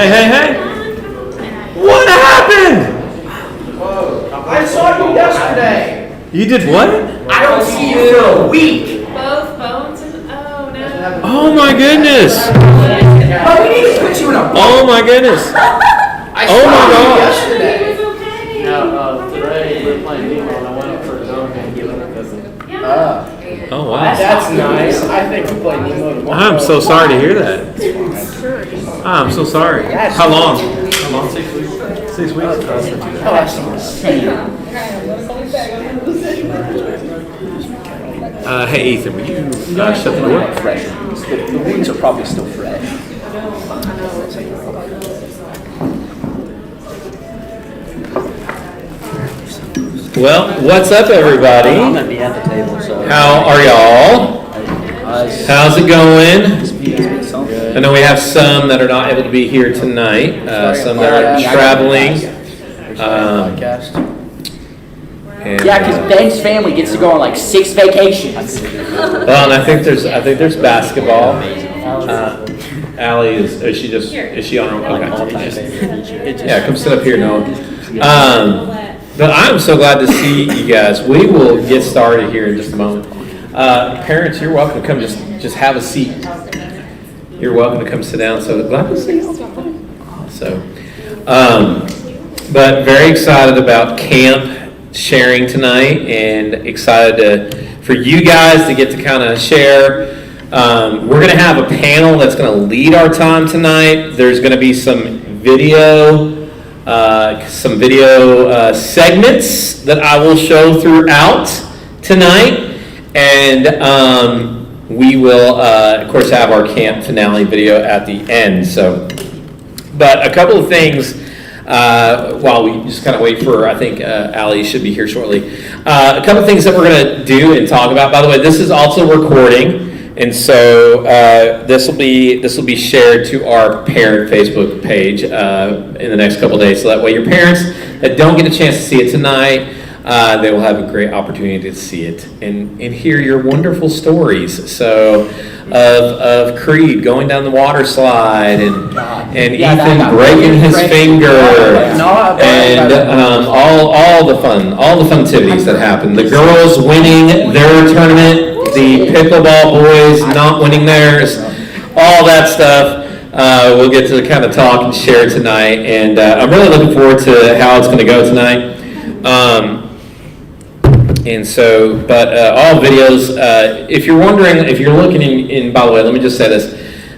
Hey. What happened? I saw you yesterday. You did what? I don't see you for a week. Both phones and oh no. Oh my goodness. Oh, we need to put you in a box. Oh my goodness. I Oh saw my you God. yesterday. He was okay. Today we're playing Nemo and I went up for a dog and give it a visit. Yeah. Oh wow. That's nice. I think we play Nemo tomorrow. I'm so sorry to hear that. I'm so sorry. How long? 6 weeks. 6 weeks? Oh, that's insane. Hey Ethan, will you shut the door? Fresh. The wounds are probably still fresh. Well, what's up everybody? I'm gonna be at the table, so. How are y'all? How's it going? I know we have some that are not able to be here tonight, some that are traveling. And, Yeah, because Ben's family gets to go on like 6 vacations. well, and I think there's basketball. Allie is she on her own? Okay. Yeah, come sit up here, Noah. But I'm so glad to see you guys. We will get started here in just a moment. Parents, you're welcome to come just have a seat. You're welcome to come sit down. So glad to see you. So, but very excited about camp sharing tonight, and excited for you guys to get to kind of share. We're going to have a panel that's going to lead our time tonight. There's going to be some video segments that I will show throughout tonight, and we will, of course, have our camp finale video at the end. So, but a couple of things while we just kind of wait for, I think Allie should be here shortly. A couple of things that we're going to do and talk about. By the way, this is also recording. And so this will be shared to our parent Facebook page in the next couple of days. So that way your parents that don't get a chance to see it tonight, they will have a great opportunity to see it and hear your wonderful stories. So of Creed going down the water slide and Ethan breaking his finger and all the fun activities that happened. The girls winning their tournament. The pickleball boys not winning theirs, all that stuff. We'll get to kind of talk and share tonight, and I'm really looking forward to how it's going to go tonight. And so, but all videos. If you're wondering, if you're looking in, by the way, let me just say this: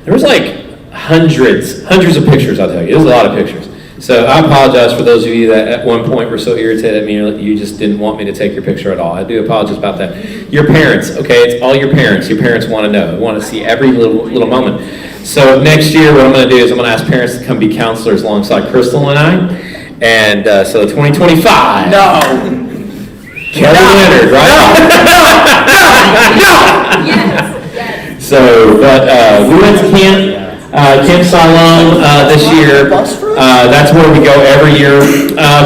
there was like hundreds of pictures. I'll tell you, there's a lot of pictures. So I apologize for those of you that at one point were so irritated at me you just didn't want me to take your picture at all. I do apologize about that. Your parents, okay, it's all your parents. Your parents want to know, want to see every little moment. So next year what I'm going to do is I'm going to ask parents to come be counselors alongside Crystal and I. And so 2025. No. Kelly Leonard, right? Yes. So, but we went to camp. Camp Siloam this year. That's where we go every year.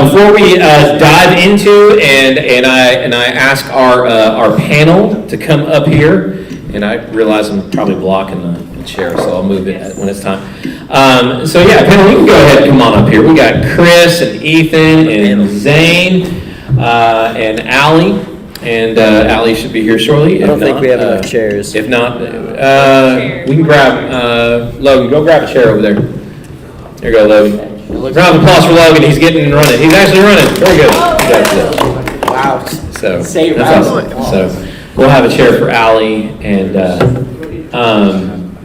Before we dive into and I ask our panel to come up here, and I realize I'm probably blocking the chair, so I'll move it when it's time. So yeah, panel, you can go ahead and come on up here. We got Chris and Ethan and Zane and Allie. And Allie should be here shortly. I don't think we have enough chairs. If not, we can grab, Logan, go grab a chair over there. There you go, Logan. Round of applause for Logan. He's getting running. He's actually running. Very good. Wow. So, Say it that's right. awesome. So, we'll have a chair for Allie. And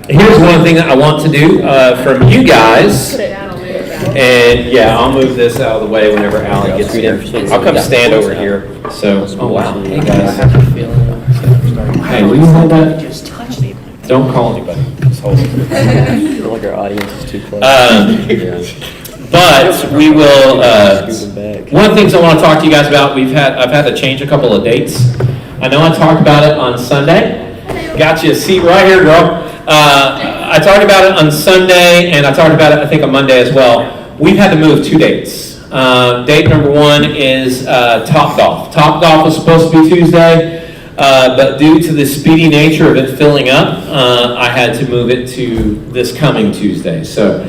here's one thing that I want to do from you guys. And yeah, I'll move this out of the way whenever Allie gets here. I'll come stand over here. So, oh wow, hey guys. Hey, will you hold that? Don't call anybody. Just hold it. I feel like our audience is too close. But we will. Scoot them back. One of the things I want to talk to you guys about. I've had to change a couple of dates. I know I talked about it on Sunday. Got you a seat right here, girl. I talked about it on Sunday, and I talked about it, I think, on Monday as well. We've had to move 2 dates. Date number 1 is Top Golf. Top Golf was supposed to be Tuesday, but due to the speedy nature of it filling up, I had to move it to this coming Tuesday. So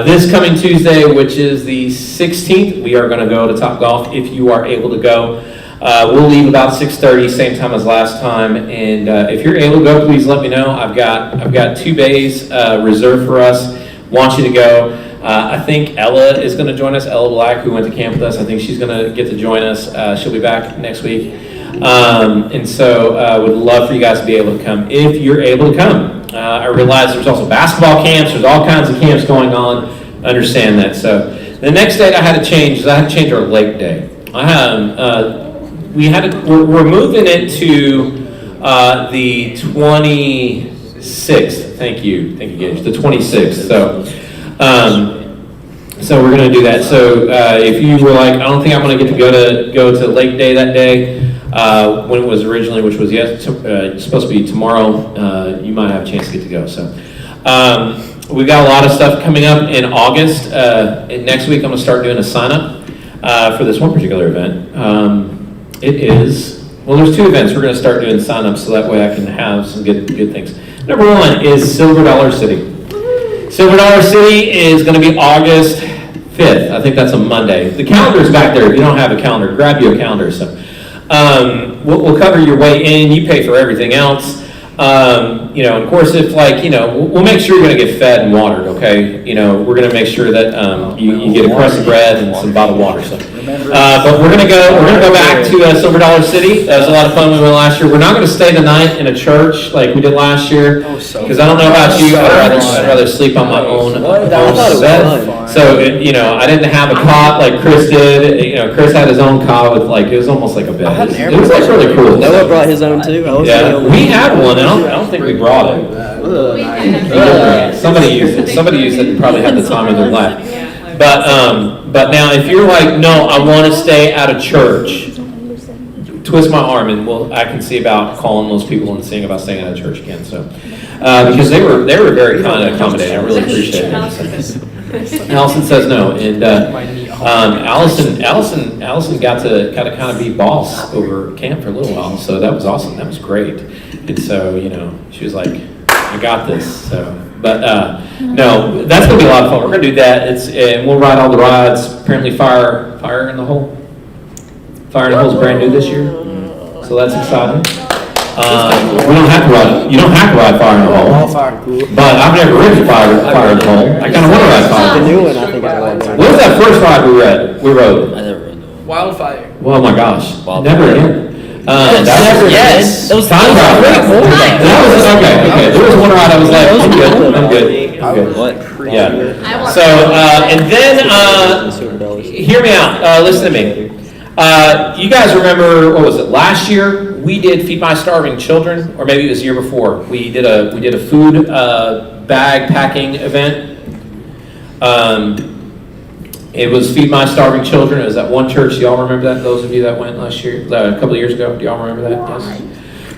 This coming Tuesday, which is the 16th, we are going to go to Topgolf if you are able to go. We'll leave about 6:30, same time as last time. And if you're able to go, please let me know. I've got 2 bays reserved for us. Want you to go. I think Ella is going to join us. Ella Black, who went to camp with us. I think she's going to get to join us. She'll be back next week. And so would love for you guys to be able to come if you're able to come. I realize there's also basketball camps. There's all kinds of camps going on. Understand that. So the next date I had to change is I had to change our lake day. We're moving it to the 26th. Thank you, Gage. The 26th. So we're going to do that. So if you were like, I don't think I'm going to get to go to Lake Day that day when it was originally, which was supposed to be tomorrow, you might have a chance to get to go. So we've got a lot of stuff coming up in August. And next week I'm going to start doing a sign up for this one particular event. There's 2 events we're going to start doing sign ups so that way I can have some good things. Number 1 is Silver Dollar City. Silver Dollar City is going to be August 5th. I think that's a Monday. The calendar's back there. If you don't have a calendar, grab you a calendar. So we'll cover your way in. You pay for everything else. Of course, if we'll make sure you're going to get fed and watered, okay? We're going to make sure that you get a crust of bread and some bottled water. So, but we're going to go back to Silver Dollar City. That was a lot of fun. We went last year. We're not going to stay the night in a church like we did last year because I don't know about you. I'd rather sleep on my own bed. So I didn't have a cot like Chris did. Chris had his own cot with it was almost like a bed. It was really cool. Noah brought his own too. Yeah, we had one. I don't think we brought it. Somebody used it. Somebody used it and probably had the time of their life. But now if you're like, no, I want to stay at a church, twist my arm and I can see about calling those people and seeing about staying at a church again. So because they were very kind and accommodating. I really appreciate it. Allison says no, and Allison got to kind of be boss over camp for a little while, so that was awesome. That was great. And so she was like, I got this. So, but no, that's gonna be a lot of fun. We're gonna do that. And we'll ride all the rides. Apparently, Fire in the Hole. Fire in the Hole is brand new this year, so that's exciting. We don't have to ride. You don't have to ride Fire in the Hole. But I've never ridden Fire in the Hole. I kind of want to ride Fire in the The Hole. new one, I think I went. What was that first ride we rode? I never read that. Wildfire. Oh my gosh, never again. Yes. That was Time travel. That was okay. There was one ride I was like, I'm good. What? Yeah. So and then hear me out. Listen to me. You guys remember what was it? Last year we did Feed My Starving Children, or maybe it was the year before. We did a food bag packing event. It was Feed My Starving Children. It was at one church. Do y'all remember that? Those of you that went last year, a couple of years ago, do y'all remember that? Yes.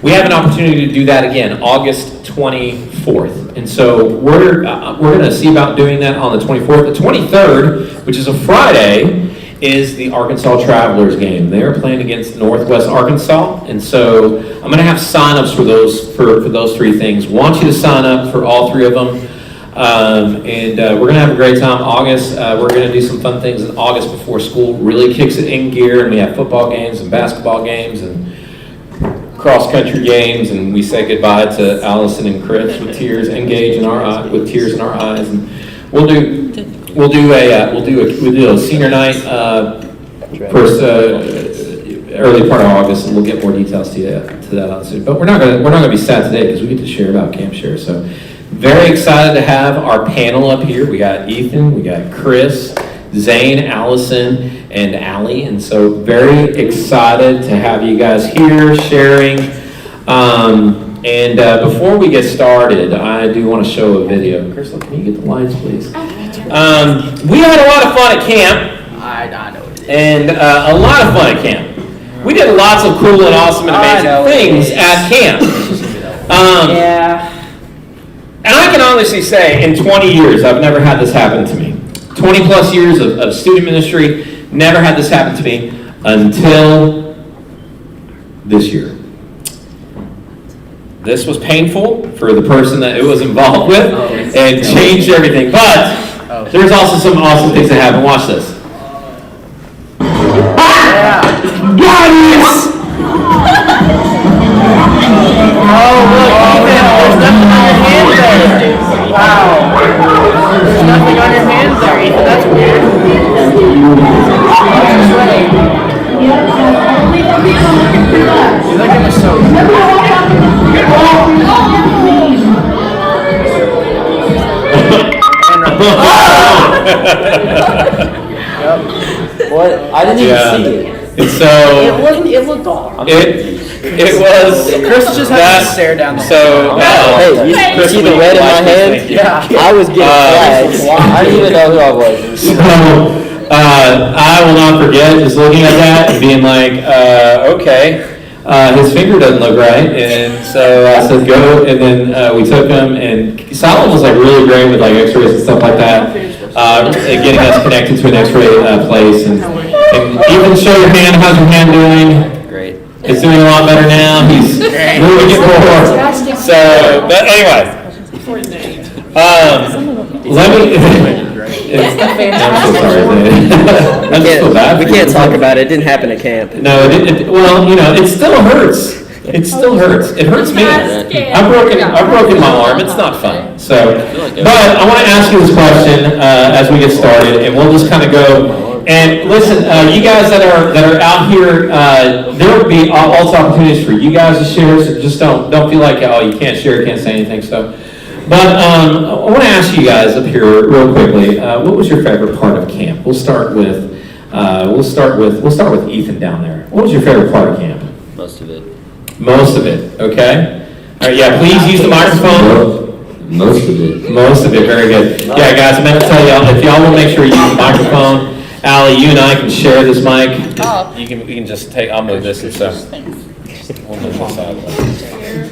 We have an opportunity to do that again, August 24th. And so we're going to see about doing that on the 24th. The 23rd, which is a Friday, is the Arkansas Travelers game. They are playing against Northwest Arkansas. And so I'm going to have sign-ups for those 3 things. Want you to sign up for all 3 of them. We're going to have a great time. August, we're going to do some fun things in August before school really kicks it in gear, and we have football games and basketball games and cross-country games, and we say goodbye to Allison and Chris with tears in our eyes, and we'll do a senior night first early part of August, and we'll get more details to that on soon. But we're not gonna be sad today because we get to share about Camp Share. So very excited to have our panel up here. We got Ethan, we got Chris, Zane, Allison, and Allie, and so very excited to have you guys here sharing. Before we get started, I do want to show a video. Crystal, can you get the lights, please? We had a lot of fun at camp. I know what it is. And a lot of fun at camp. We did lots of cool and awesome and amazing things at camp. Yeah. And I can honestly say, in 20 years, I've never had this happen to me. 20 plus years of student ministry, never had this happen to me until this year. This was painful for the person that it was involved with and changed everything. But there's also some awesome things that happen. Watch this. Guys! Oh, look, Ethan, there's nothing on your hand there. Wow. There's nothing on your hands there, Ethan. That's weird. You look at so What? I didn't even Yeah. see it. And so, it looked off. it was. Chris just had to stare down the So, Hey, you see the red in my hand? Yeah. I was getting flags. I didn't even know who I was. So, I will not forget just looking at that and being like, okay, his finger doesn't look right, and so I said go, and then we took him, and Solomon was like really great with like X-rays and stuff like that, getting us connected to an X-ray place, and even show your hand. How's your hand doing? Great. It's doing a lot better now. He's moving it more. So, but anyway. Let me. I'm so sorry. I just feel bad We for can't you. talk about it. It didn't happen at camp. No, well, you know, it still hurts. It still hurts. It hurts me. I've broken my arm. It's not fun. So, but I want to ask you this question as we get started, and we'll just kind of go. And listen, you guys that are out here, there will be also opportunities for you guys to share. So just don't feel like you can't share, can't say anything. So, but I want to ask you guys up here real quickly. What was your favorite part of camp? We'll start with Ethan down there. What was your favorite part of camp? Most of it. Most of it. Okay. All right. Yeah. Please use the microphone. Most of it. Most of it. Very good. Yeah, guys. I meant to tell y'all if y'all will make sure you use the microphone. Allie, you and I can share this mic. Oh. We can just take. I'll move this and so. We'll move this out of the way.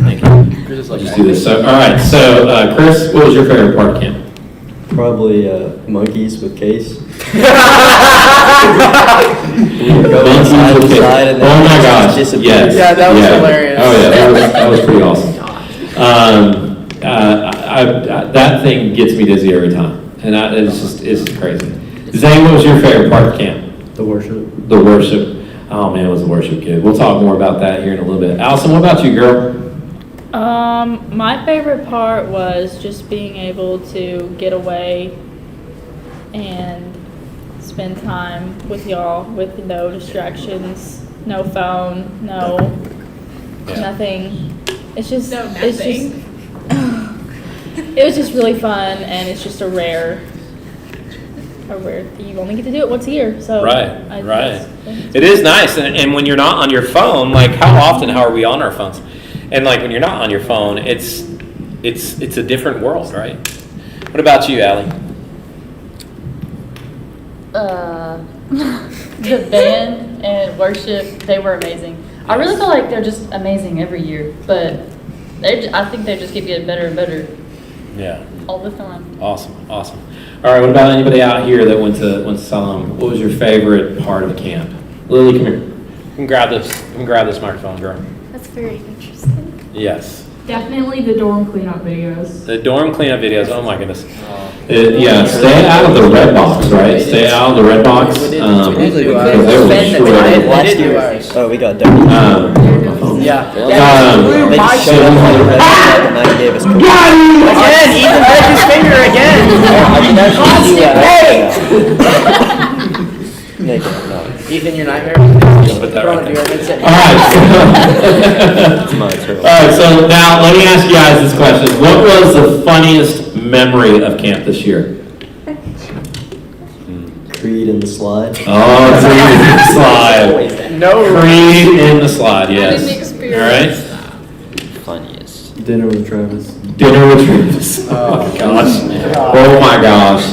Thank you. We'll just do this. So, all right. So, Chris, what was your favorite part of camp? Probably monkeys with Case. Monkeys with kids. Oh my gosh! Yes. Yeah, that was Yeah. hilarious. Oh yeah, that was pretty awesome. That thing gets me dizzy every time, and it's crazy. Zane, what was your favorite part of camp? The worship. The worship. Oh man, it was the worship good. We'll talk more about that here in a little bit. Allison, what about you, girl? My favorite part was just being able to get away and spend time with y'all with no distractions, no phone, nothing. It's just, No it's just, it was just really fun, and it's just a rare, you only get to do it once a year, so. Right. that's- It is nice, and when you're not on your phone, like how are we on our phones? And like when you're not on your phone, it's a different world, right? What about you, Allie? The band and worship, they were amazing. I really feel like they're just amazing every year, but I think they just keep getting better and better Yeah. all the time. Awesome. All right. What about anybody out here that went to Salem? What was your favorite part of camp? Lily, come here. You can grab this microphone, girl. That's very interesting. Yes. Definitely the dorm cleanup videos. The dorm cleanup videos. Oh my goodness. Yeah. Stay out of the red box, right? Stay out of the red box. Because they were shredded. They did do ours. Oh, we got dirty. Yeah. They just showed up on the red light and I gave us cookies. Again, Ethan broke his finger again. I didn't actually do that. Ethan, your nightmare. Put that right there. All right, so now let me ask you guys this question. What was the funniest memory of camp this year? Creed in the slide. Oh, Creed in the slide. No. Creed in the slide, yes. Didn't All right. experience Funniest. Dinner with Travis. Dinner with Travis. Oh my gosh. Oh my gosh.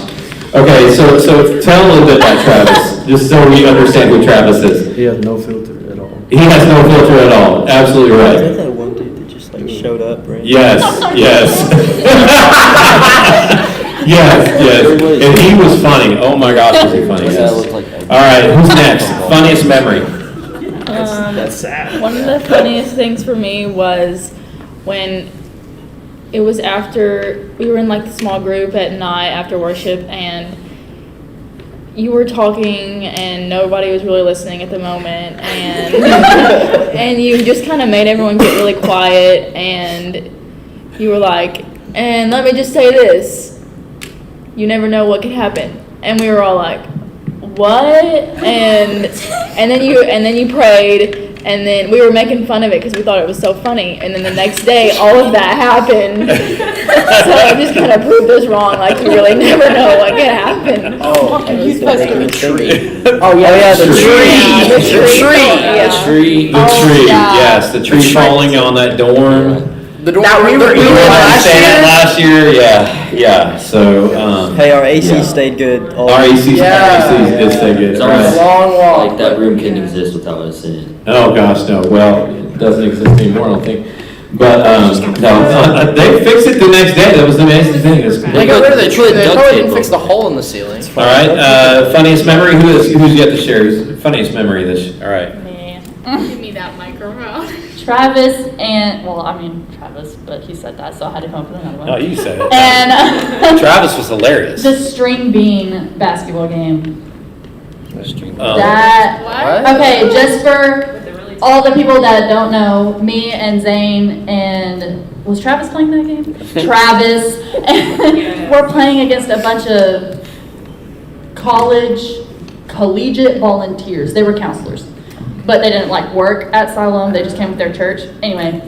Okay, so tell a little bit about Travis, just so we understand who Travis is. He has no filter at all. He has no filter at all. Absolutely Is right. that that one dude that just like showed up, right? Yes. Yes. And he was funny. Oh my gosh, was he funny? That Yes. looked like All right, who's next? Funniest memory. That's sad. One of the funniest things for me was when it was after we were in like the small group at night after worship, and you were talking and nobody was really listening at the moment, and and you just kind of made everyone get really quiet, and you were like, and let me just say this, you never know what could happen. And we were all like, what? And then you prayed. And then we were making fun of it because we thought it was so funny. And then the next day, all of that happened. So it just kind of proved us wrong. Like, you really never know what can happen. Oh, youth festival tree. Oh yeah, the tree. The tree. The tree, yes, the tree falling on that dorm. The door that we were in last year, yeah, so, Hey, our AC yeah. stayed good. all- our ACs Yeah. did stay good, It was a right? long walk. Like that room couldn't exist without us in it. Oh, gosh, no, well, it doesn't exist anymore, I don't think, but, no, they fixed it the next day, that was the amazing thing. It was They got rid of the tree. They Duct probably tape didn't fix them. the hole in the ceiling. All right, funniest memory, who's yet to share his funniest memory this, all right. Yeah. Give me that microphone. Travis and, well, I mean, Travis, but he said that, so I had to come up with another one. Oh, you said it. And Travis was hilarious. the string bean basketball game. Oh. That, What? okay, just for all the people that don't know, me and Zane and, was Travis playing that game? Travis, and we're playing against a bunch of collegiate volunteers. They were counselors, but they didn't like work at Siloam. They just came with their church. Anyway,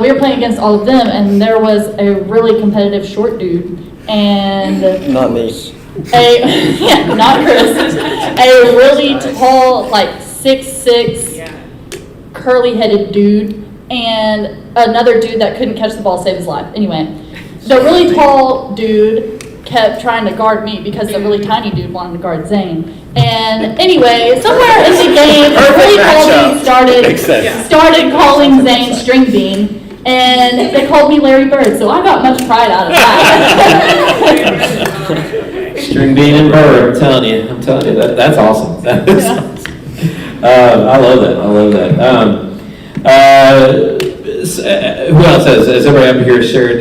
we were playing against all of them, and there was a really competitive short dude, and Not me. yeah, not Chris, a really tall, like 6'6", curly-headed dude, and another dude that couldn't catch the ball save his life. Anyway, the really tall dude kept trying to guard me because the really tiny dude wanted to guard Zane. And anyway, somewhere in the game, the really tall dude started calling Zane String Bean, and they called me Larry Bird, so I got much pride out of that. String bean and bird, I'm telling you, that's awesome. That is awesome. I love that. Who else has everybody up here shared,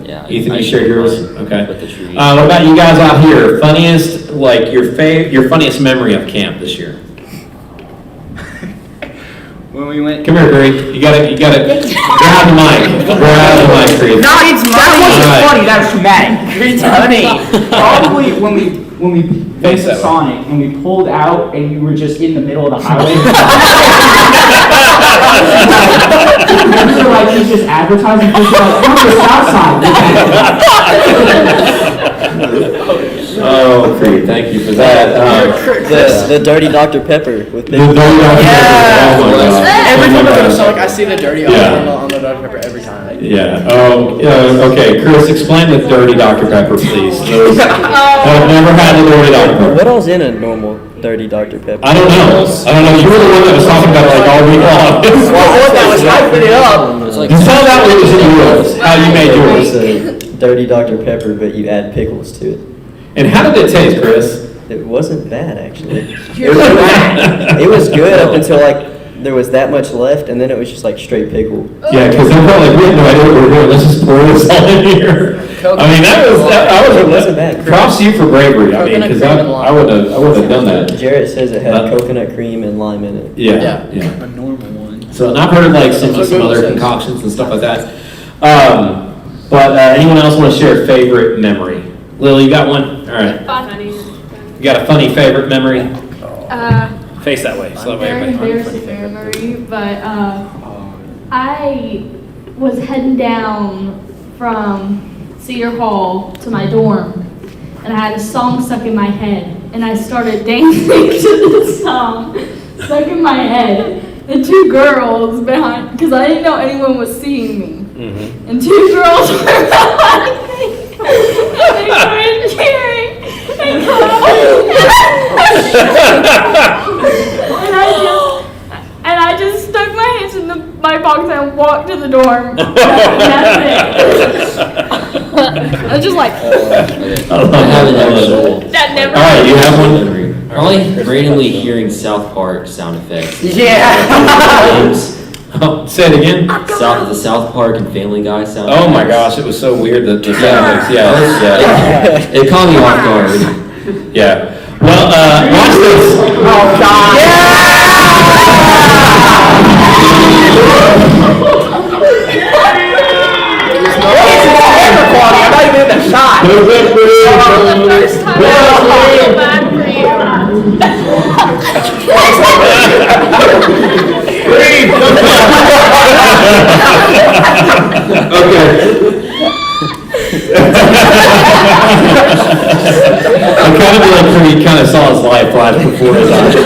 Yeah, Ethan, I you shared yours? Okay. With the tree. What about you guys out here? Funniest, like your funniest memory of camp this year? When we went. Come here, Bree. You gotta, grab the mic. Grab the mic, Bree. No, that wasn't Alright. funny. That was traumatic. It's funny. Probably when we Face went that to Sonic and we pulled out and you were just in the middle of the highway. You were like, he's just advertising, people were like, come to the south side. Oh, Bree, thank you for that. The dirty Dr. Pepper with The big. dirty Dr. Pepper. Oh my God. Every Oh time my I go to God. Sonic, I see the dirty Yeah. on the Dr. Pepper every time. Yeah. Okay. Chris, explain the dirty Dr. Pepper, please. Those that have never had the dirty Dr. Pepper. What else in a normal dirty Dr. Pepper? I don't know. You were the one that was talking about it like all week long. Well, that was hyping it up. Like, You tell that what was in yours, how you made yours. It's a dirty Dr. Pepper, but you add pickles to it. And how did it taste, Chris? It wasn't bad, actually. You're right. It was good up until like there was that much left, and then it was just like straight pickle. Yeah, because they're probably like, we have no idea what we're doing. Let's just pour this all in here. I mean, It wasn't bad. props to you for bravery. I mean, Coconut because cream and I wouldn't have done that. Jarrett says it had Uh, coconut cream and lime in it. Yeah. A normal one. So, and I've heard of like some That's what other Google says. concoctions and stuff like that. But anyone else want to share a favorite memory? Lily, you got one? All right. You got a funny favorite memory? Face that way. So that way Very everybody. embarrassing memory, but I was heading down from Cedar Hall to my dorm, and I had a song stuck in my head, and I started dancing to this song stuck in my head. And two girls behind, because I didn't know anyone was seeing me, and two girls were behind me, and they started cheering and and I just stuck my hands in my pockets and walked to the dorm. That's it. I was just like, I have an actual. that never. All right, you have one? Probably randomly hearing South Park sound effects. Yeah. Games. Oh, say it again. The South Park and Family Guy sound. Oh my gosh, it was so weird that the sound mix, yeah. It caught me off guard. Yeah. Well, watch this. Oh, God. Camera quality, I'm not even in the shot. Oh, The first time I feel bad for you. I'm kind of like when he kind of saw his life flash before his eyes.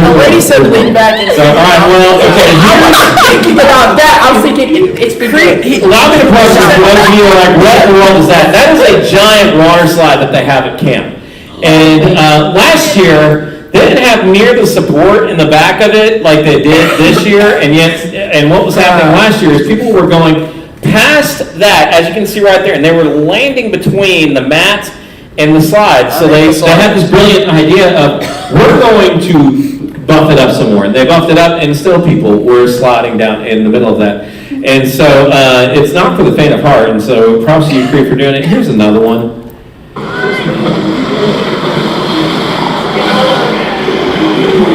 Already said lean back and. So, all right, well, okay. I wasn't thinking about that. I was thinking it's been great. Allow me to question what you are like, what in the world is that? That is a giant water slide that they have at camp. And last year, they didn't have near the support in the back of it like they did this year. And what was happening last year is people were going past that, as you can see right there, and they were landing between the mat and the slide. So they had this brilliant idea of, we're going to buff it up some more. And they buffed it up, and still people were sliding down in the middle of that. And so it's not for the faint of heart, and so props to you, Cree, for doing it. Here's another one.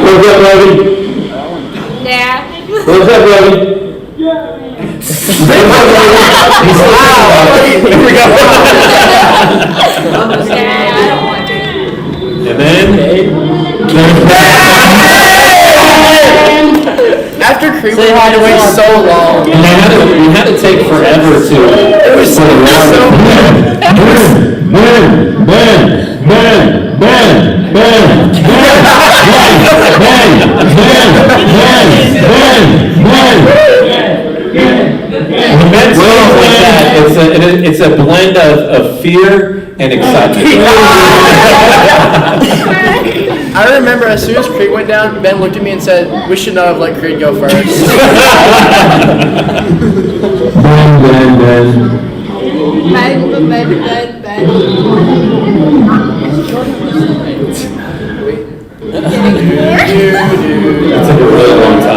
What's up, Robbie? Yeah. What's up, Robbie? Here we go. And then, After Creed, we had to wait so long. and we had to take forever to. It was so When Ben sings like that, it's a blend of fear and excitement. I remember as soon as Creed went down, Ben looked at me and said, "We should not have let Creed go first." It's like a really long time.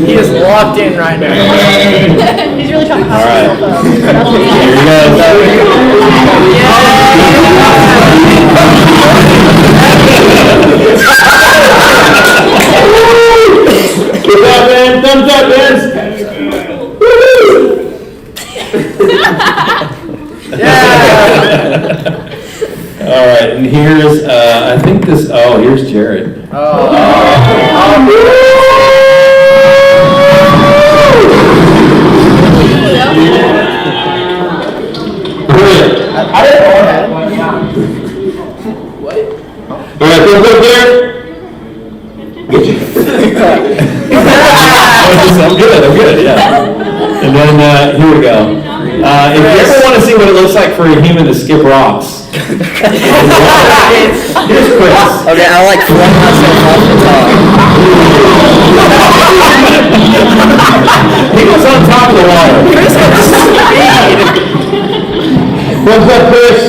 He is locked in right now. He's really trying to All right. Here we go. Good job, man. Thumbs up, All right, and here's, I think this, here's Jared. All right, thumbs up there. I'm good, yeah. And then, here we go. If you ever want to see what it looks like for a human to skip rocks, here's Chris. Okay, I like flung myself off the top. He was on top of the water. Chris What's up, Chris?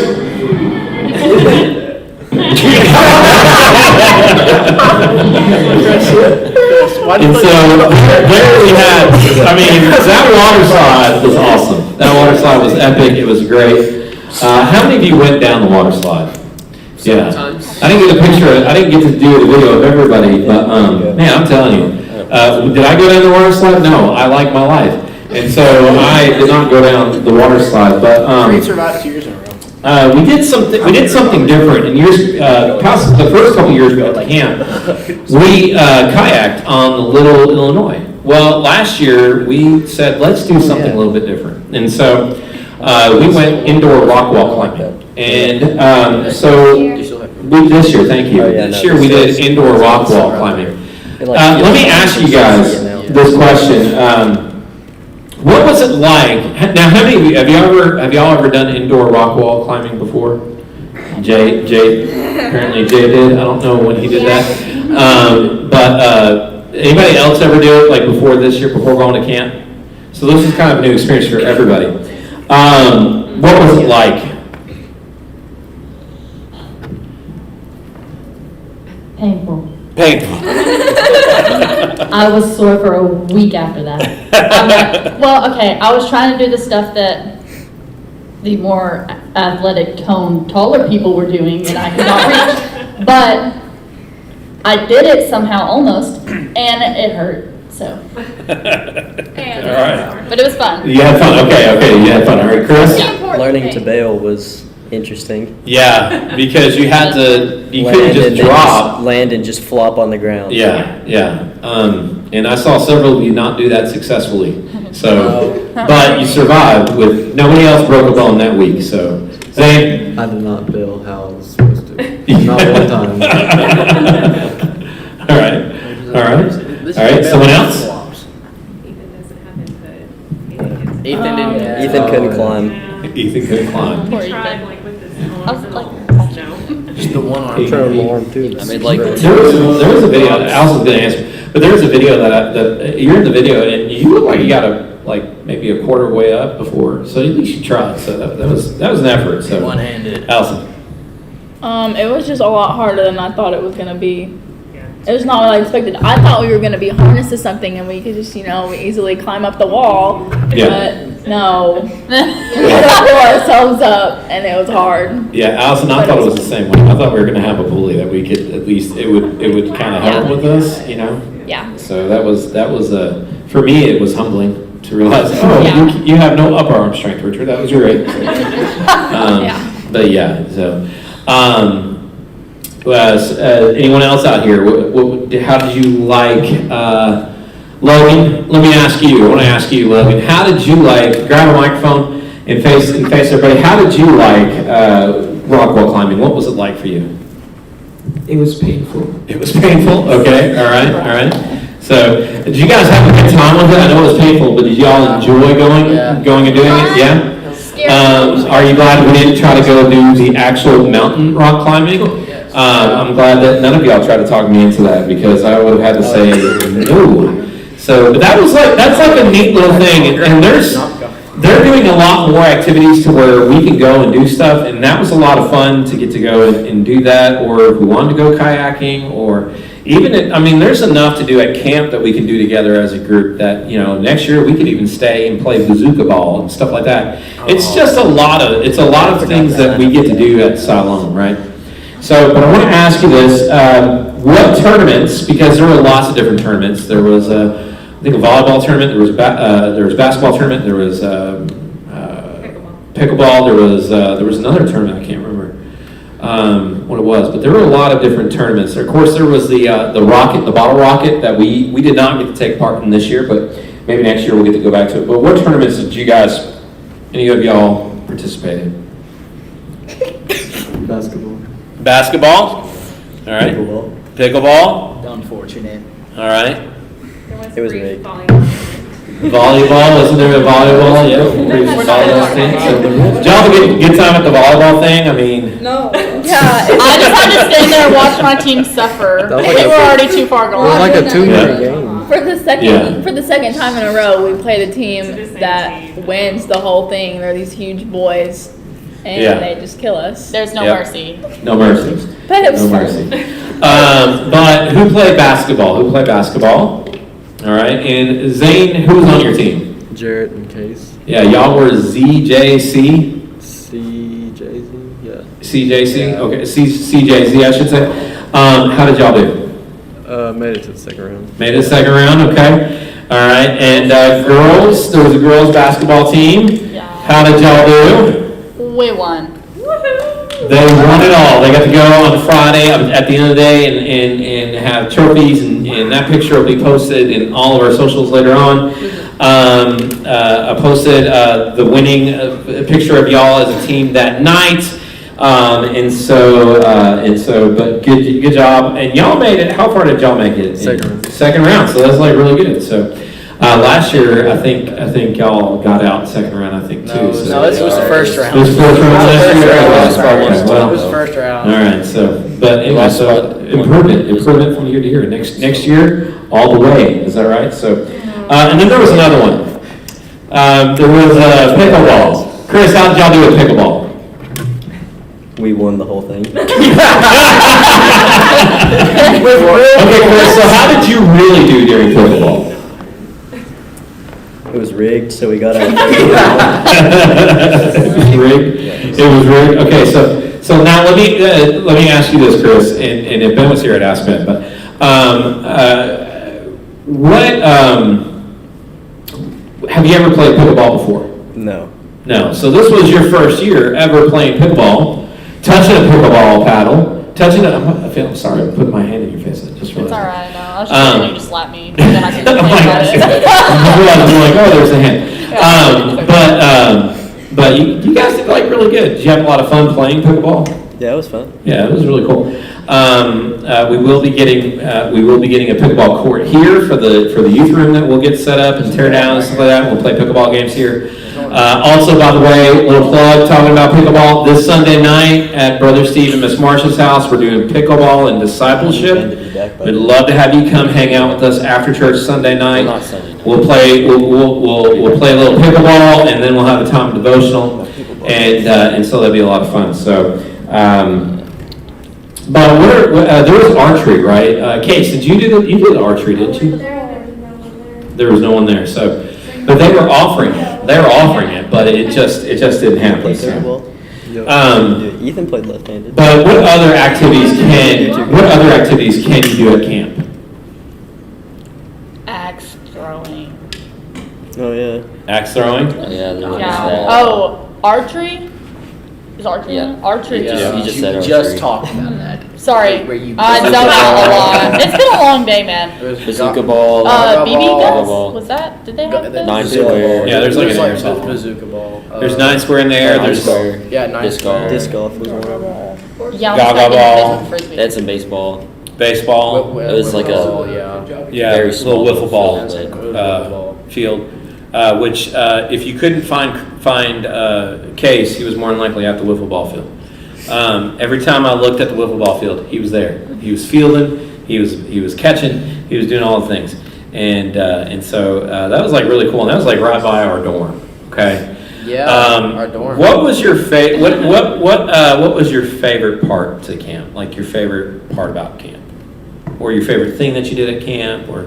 And so, there we had, I mean, that water slide was awesome. That water slide was epic, it was great. How many of you went down the water slide? Yeah. I didn't get a picture, I didn't get to do a video of everybody, but, man, I'm telling you. Did I go down the water slide? No, I like my life. And so I did not go down the water slide, but, Creed survived 2 years in a row. we did something different in years, the first couple years we went to camp. We kayaked on the Little Illinois. Well, last year we said, let's do something a little bit different. And so we went indoor rock wall climbing. And so this year, thank you. This year we did indoor rock wall climbing. Let me ask you guys this question. What was it like? Now, how many of you have y'all ever done indoor rock wall climbing before? Jay, apparently Jay did. I don't know when he did that. But anybody else ever do it like before this year, before going to camp? So this is kind of a new experience for everybody. What was it like? Painful. Painful. I was sore for a week after that. I'm like, well, okay, I was trying to do the stuff that the more athletic toned, taller people were doing and I could not reach. But I did it somehow almost, and it hurt, so. All right. But it was fun. You had fun, okay, you had fun, all right, Chris? Learning to bail was interesting. Yeah, because you had to, you couldn't Land just and then drop. land and just flop on the ground. Yeah. And I saw several of you not do that successfully. So, but you survived with, nobody else broke a bone that week, so. Zane? I did not bail how I was supposed to. Not one time. All right, someone else? Ethan didn't. Ethan couldn't climb. Ethan couldn't climb. Poor Ethan. I was like, Just the one arm. Turned my arm too. I made like There was a video, Allison's gonna answer, but there was a video that you're in the video and you look like you got maybe a quarter way up before, so at least you tried, so that was an effort, so. One-handed. Allison. It was just a lot harder than I thought it was gonna be. It was not what I expected. I thought we were gonna be harnessed to something and we could just, easily climb up the wall. Yeah. But no, we had to pull ourselves up and it was hard. Yeah, Allison, I thought it was the same way. I thought we were gonna have a bully that we could, at least, it would kind of help Yeah. with us, Yeah. So that was for me, it was humbling to realize, Yeah. you have no upper arm strength, Richard, that was great. Yeah. But yeah, so, anyone else out here, how did you like, Logan, let me ask you, I want to ask you, Logan, how did you like, grab a microphone and face everybody, how did you like rock wall climbing? What was it like for you? It was painful. It was painful? Okay, all right. So, did you guys have a good time with it? I know it was painful, but did y'all enjoy going and doing it? Yeah? Are you glad we didn't try to go do the actual mountain rock climbing? I'm glad that none of y'all tried to talk me into that because I would have had to say no. So, but that's like a neat little thing, and they're doing a lot more activities to where we can go and do stuff, and that was a lot of fun to get to go and do that, or if we wanted to go kayaking, or even, there's enough to do at camp that we can do together as a group that, next year we could even stay and play bazooka ball and stuff like that. It's just a lot of things that we get to do at Siloam, right? So, but I want to ask you this, what tournaments, because there were lots of different tournaments, there was I think a volleyball tournament, there was a basketball tournament, there was pickleball, there was another tournament, I can't remember what it was, but there were a lot of different tournaments. Of course, there was the bottle rocket that we did not get to take part in this year, but maybe next year we'll get to go back to it. But what tournaments did any of y'all participate in? Basketball? All right. Pickleball? Unfortunate. All right. It was big. Volleyball, wasn't there a volleyball? Yeah. Volleyball thing. So, did y'all have a good time at the volleyball thing? No. I Yeah. just had to stand there and watch my team suffer. That was They like were a- already too far It was gone. like a 2-minute Yeah. game. For the Yeah. second time in a row, we played a team that wins the whole thing. They're these huge boys, and Yeah. they just kill us. There's no Yep. mercy. No mercy. But it was No fun. mercy. But who played basketball? All right. And Zane, who was on your team? Jarrett and Case. Yeah, y'all were ZJC? CJZ, yeah. CJC? Okay, CJZ, I should say. How did y'all do? Made it to the second round. Made it second round, okay. All right, and girls, there was a girls basketball team. Yeah. How did y'all do? We won. They won it all. They got to go on Friday at the end of the day and have trophies, and that picture will be posted in all of our socials later on. I posted the winning picture of y'all as a team that night. But good job. And y'all made it, how far did y'all make it? Second round. Second round, so that's like really good. So, last year, I think y'all got out second round, I think, too. No, this was the first round. It was first round last year? First round. Okay, well, It was first round. all right, but anyway, so improvement from year to year. Next year, all the way, is that right? So, and then there was another one. There was pickleball. Chris, how did y'all do with pickleball? We won the whole thing. Okay, Chris, so how did you really do during pickleball? It was rigged, so we got out. It was rigged? It was rigged? Okay, so now let me ask you this, Chris, and if Ben was here, I'd ask Ben, but, have you ever played pickleball before? No. No, so this was your first year ever playing pickleball, touching a pickleball paddle, I'm sorry, I'm putting my hand in your face, I just realized. It's alright, no, I was just hoping you just slap me, and then I can I'm complain about it. like, oh, there's a hand. But you guys did like really good. Did you have a lot of fun playing pickleball? Yeah, it was fun. Yeah, it was really cool. We will be getting a pickleball court here for the youth room that we'll get set up and tear down and stuff like that. We'll play pickleball games here. Also, by the way, little plug talking about pickleball. This Sunday night at Brother Steve and Miss Marcia's house, we're doing pickleball and discipleship. We'd love to have you come hang out with us after church Sunday night. Not Sunday. We'll play a little pickleball, and then we'll have a time of devotional, and so that'll be a lot of fun. So, but there was archery, right? Case, you did archery, didn't you? There was no one there. So, but they were offering it, but it just didn't happen. Played So. pickleball. Ethan played left-handed. But what other activities can you do at camp? Axe throwing. Oh yeah. Axe throwing? Yeah, there was Yeah. that. Oh, archery? Is archery? Yeah. Archery. Yeah. You just said You archery. just talked about that. Sorry. Where you I just- zoned out a lot. It's been a long day, man. Bazooka ball. BB ball. guns? Was that? Did they have this? 9 square. Yeah, there's like an air the softball. bazooka ball. There's 9 square in there. Nine There's square. Yeah, 9 Disc golf. Disc golf was one of them. Yeah, Gaga I'm thinking ball. of Frisbee. That's some baseball. baseball. It was like a- Yeah, Very little small wiffle ball field, field, which if you couldn't find Case, he was more than likely at the wiffle ball field. Every time I looked at the wiffle ball field, he was there. He was fielding, he was catching, he was doing all the things, and so that was like really cool. And that was like right by our dorm. Okay. Yeah, our dorm. What was your what was your favorite part to camp? Like your favorite part about camp? Or your favorite thing that you did at camp, or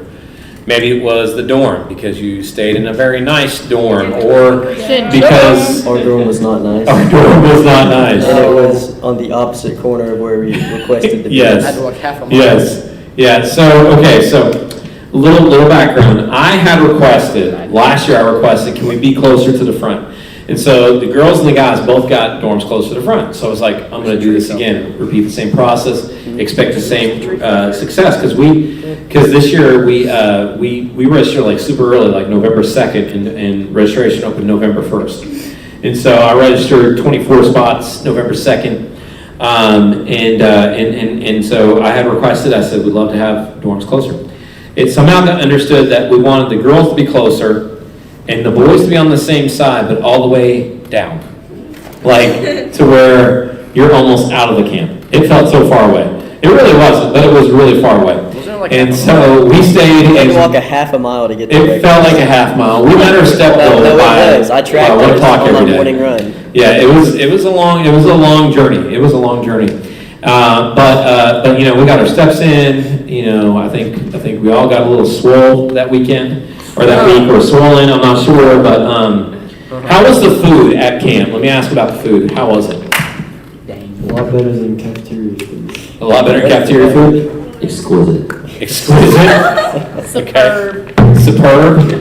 maybe it was the dorm because you stayed in a very nice dorm, or because Our dorm was not nice. our dorm was not nice. And it was on the opposite corner of where we requested to be. Yes. I had to walk half a mile. Yes, yeah, so, okay, so, little background. I had requested, last year I requested, can we be closer to the front? And so the girls and the guys both got dorms close to the front. So I was like, I'm gonna do this again, repeat the same process, expect the same success. Because this year we registered like super early, like November 2nd, and registration opened November 1st. And so I registered 24 spots November 2nd. And so I had requested, I said, we'd love to have dorms closer. It somehow got understood that we wanted the girls to be closer and the boys to be on the same side, but all the way down. Like, to where you're almost out of the camp. It felt so far away. It really wasn't, but it was really far away. And so we stayed, We had to walk a and half a mile to get to it felt like a half mile. We met our step No, goal it by was. I tracked by 1 it o'clock on every my day. morning run. Yeah, it was a long journey. It was a long journey. But you know, we got our steps in. You know, I think we all got a little swole that weekend or that week, or swollen. I'm not sure, but how was the food at camp? Let me ask about the food. How was it? A lot better than cafeteria food. A lot better cafeteria food. Exquisite. Exquisite. Superb. Superb.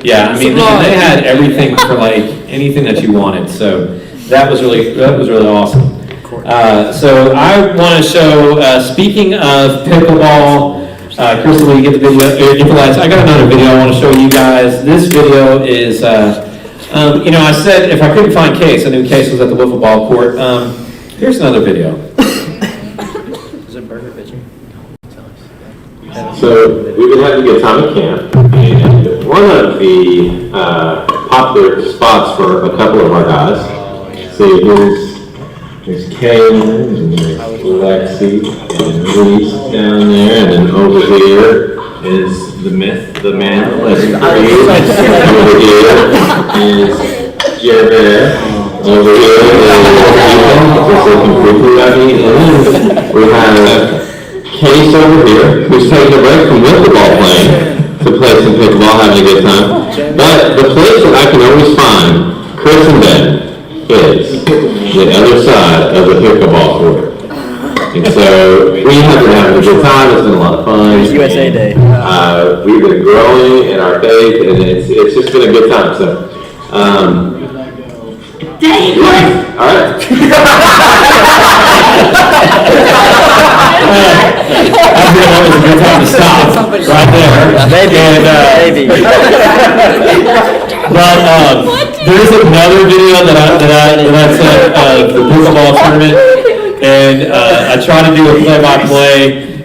Yeah, I mean, they had everything for like anything that you wanted. So that was really awesome. So I want to show. Speaking of pickleball, Crystal, will you get the video? Get the lights. I got another video I want to show you guys. This video is. You know, I said if I couldn't find Case, I knew Case was at the wiffle ball court. Here's another video. Is it burger pitching? So we've been having a good time at camp, and one of the popular spots for a couple of our guys. See, there's Kay, and there's Lexi, and Reese down there, and then over here is the myth, the man, Leslie Creed. Over here is Jerry. Over here is looking quickly at me. And we have Case over here, who's taking a break from pickleball playing to play some pickleball, having a good time. But the place that I can always find Chris and Ben is the other side of the pickleball court. And so we have been having a good time. It's been a lot of fun. It's USA Day. We've been growing in our faith, and it's just been a good time. So, all right. I feel that was a good time to stop right there. Maybe. Well, there is another video that I sent the pickleball tournament, and I tried to do a play-by-play,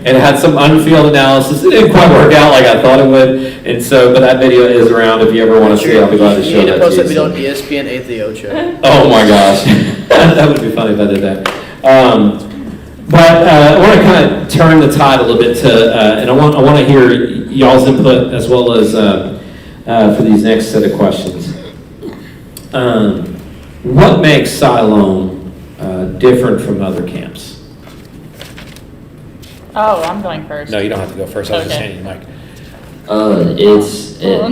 and it had some on-field analysis. It didn't quite work out like I thought it would, and so, but that video is around if you ever want to see it. I'll be glad to show You need to that post to that you. video on ESPN 8 The Ocho. Oh my gosh, that would be funny if I did that. But I want to kind of turn the tide a little bit to, and I want to hear y'all's input as well as for these next set of questions. What makes Siloam different from other camps? Oh, I'm going first. No, you don't have to go first. I was just Okay. handing you the mic.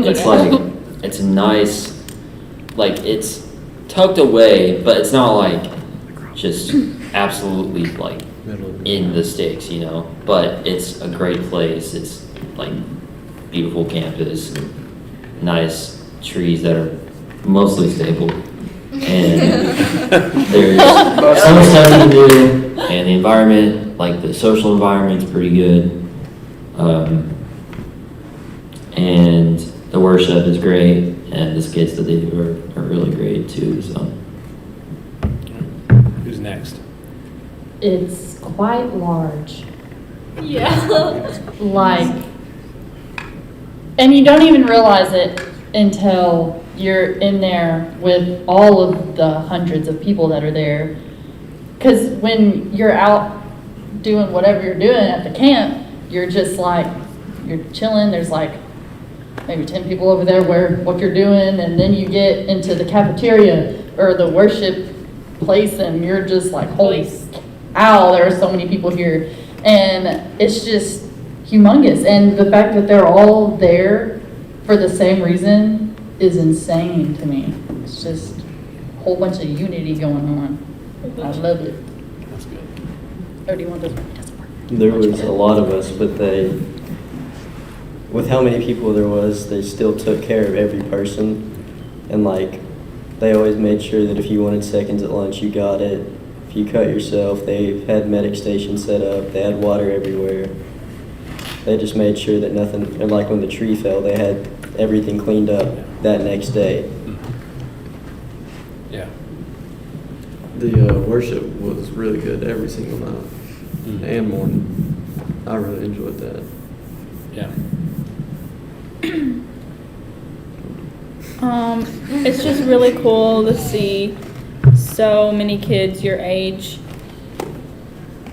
It's like, it's nice, like, it's tucked away, but it's not like just absolutely like in the sticks, you know, but it's a great place. It's like beautiful campus, and nice trees that are mostly stable, and there's some stuff to do, and the environment, like the social environment's pretty good, and the worship is great, and the skits that they do are really great too, so. Who's next? It's quite large. Yeah. Like, and you don't even realize it until you're in there with all of the hundreds of people that are there. Because when you're out doing whatever you're doing at the camp, you're just like, you're chilling. There's like maybe 10 people over there where what you're doing, and then you get into the cafeteria or the worship place, and you're just like, holy cow, there are so many people here. And it's just humongous. And the fact that they're all there for the same reason is insane to me. It's just a whole bunch of unity going on. I love it. That's good. Or do you want this one? It doesn't work. There was a lot of us, but with how many people there was, they still took care of every person. And like, they always made sure that if you wanted seconds at lunch, you got it. If you cut yourself, they had medic stations set up. They had water everywhere. They just made sure that nothing, and like when the tree fell, they had everything cleaned up that next day. Yeah. The worship was really good every single night and morning. I really enjoyed that. Yeah. It's just really cool to see so many kids your age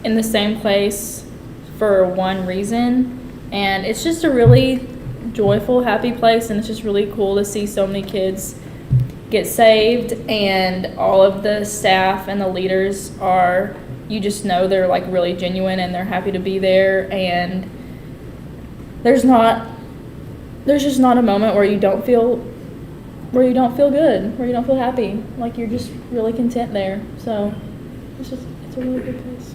in the same place for one reason, and it's just a really joyful, happy place, and it's just really cool to see so many kids get saved, and all of the staff and the leaders are, you just know they're like really genuine and they're happy to be there, and there's just not a moment where you don't feel good, where you don't feel happy, like you're just really content there. So it's a really good place.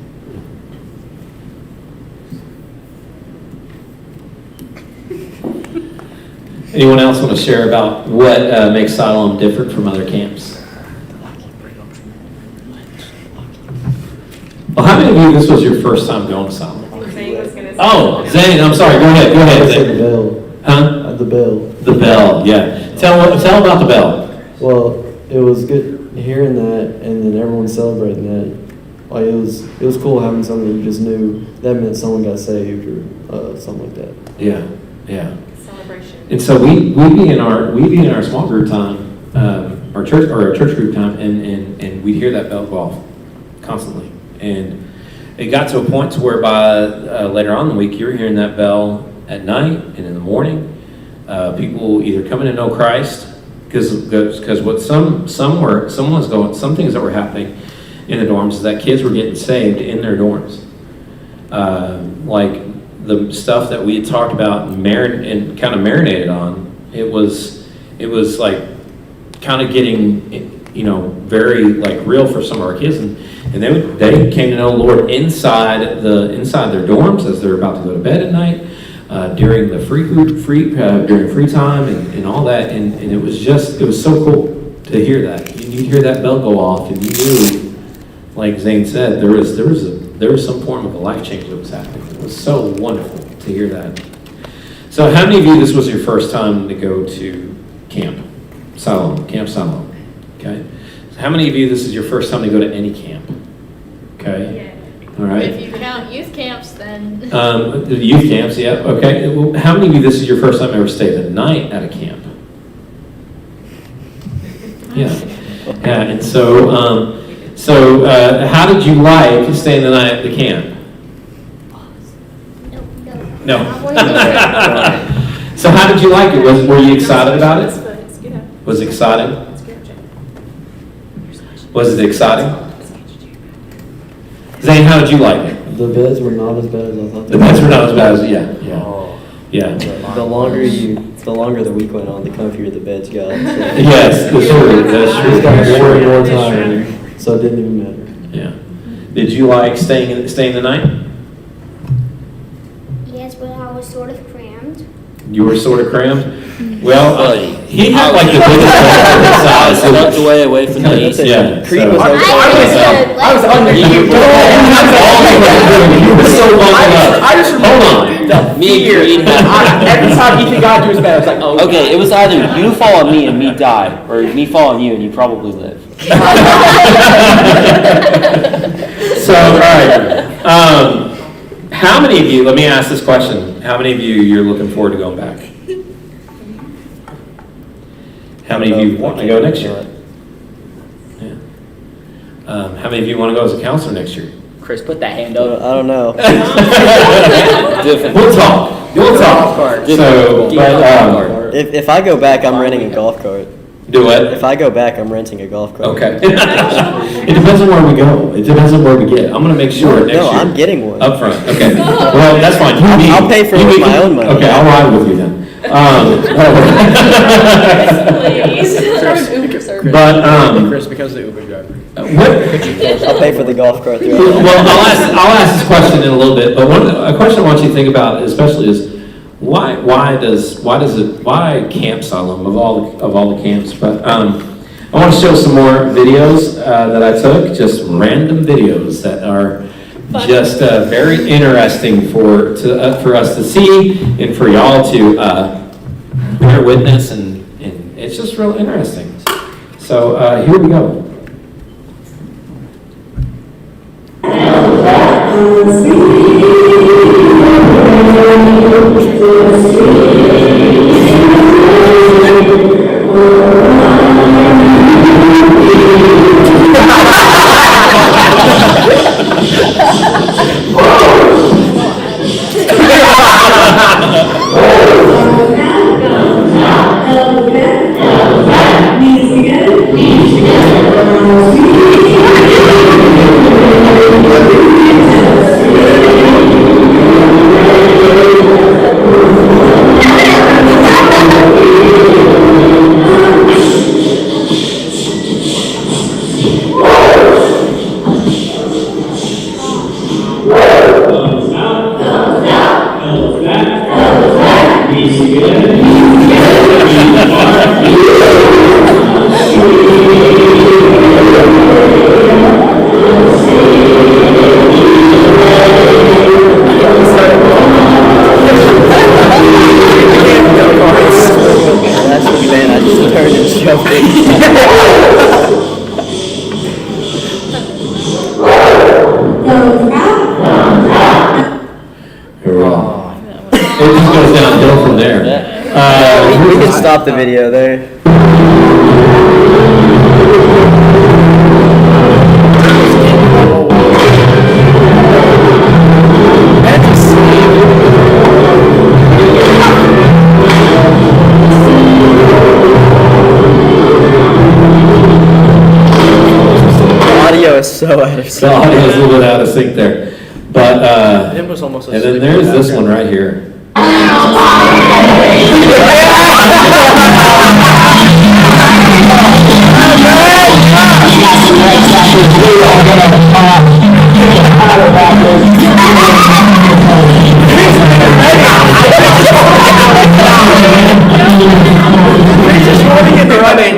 Anyone else want to share about what makes Siloam different from other camps? Well, how many of you, this was your first time going to Siloam? Oh, Zane, I'm sorry, go ahead, The Zane. bell. Huh? At the bell. The bell, yeah. Tell about the bell. Well, it was good hearing that, and then everyone celebrating that. Like it was cool having something that you just knew that meant someone got saved or something like that. Yeah, yeah. Celebration. And so we'd be in our small group time, our church group time, and we'd hear that bell go off constantly. And it got to a point to whereby later on in the week you were hearing that bell at night and in the morning. People either coming to know Christ because what some things that were happening in the dorms is that kids were getting saved in their dorms. Like the stuff that we had talked about and kind of marinated on, it was like kind of getting, very like real for some of our kids, and they came to know the Lord inside their dorms as they're about to go to bed at night, during the during free time and all that, and it was so cool to hear that. You'd hear that bell go off, and you knew, like Zane said, there was some form of a life change that was happening. It was so wonderful to hear that. So how many of you, this was your first time to go to Camp Siloam? Okay. So how many of you, this is your first time to go to any camp? Okay. All right. If you count youth camps, then. The youth camps, yeah. Okay. Well, how many of you, this is your first time ever stayed the night at a camp? Yeah. Yeah. And so, how did you like staying the night at the camp? No. So how did you like it? Were you excited about it? Was it exciting? Was it exciting? Zane, how did you like it? The beds were not as bad as I thought. The beds were not as bad as, yeah. The longer the week went on, the comfier the beds got. So. Yes, that's true. It got more and more tired, so it didn't even matter. Yeah. Did you like staying the night? Yes, but I was sort of crammed. You were sort of crammed? Well, Buddy. he had like the biggest bed on the I side. was tucked away from the AC. Yeah. Creed so- was okay. I was under you. You were so bundled up. I just Hold on. Me and Creed had. Every time Ethan got into his bed, I was like, oh. Okay, it was either you fall on me and me die, or me fall on you and you probably live. So, all right. How many of you, let me ask this question. How many of you, you're looking forward to going back? How many of you want to go next year? Yeah. How many of you want to go as a counselor next year? Chris, put that hand up. I don't know. Different. We'll talk. So, but, If I go back, I'm renting a golf cart. do what? If I go back, I'm renting a golf cart. Okay. It depends on where we go. It depends on where we get. I'm gonna make sure next year. No, I'm getting one. Up front, okay. Well, that's fine. You need- I'll pay for it you with need- my own money. Okay, I'll ride with you then. Please. But, Chris becomes the Uber driver. what, I'll pay for the golf cart throughout. well, I'll ask this question in a little bit, but a question I want you to think about especially is, why Camp Siloam of all the camps? But, I want to show some more videos, that I took, just random videos that are just, very interesting for us to see and for y'all to, bear witness, and it's just real interesting. So, here we go. That's what man, I just turned and shoved it. Here we go. It just goes downhill from there. We can stop the video there. is so out of The sync. audio is a little bit out of sync there. But, It was almost a and then sleep there's this background. one right here. Just running and running.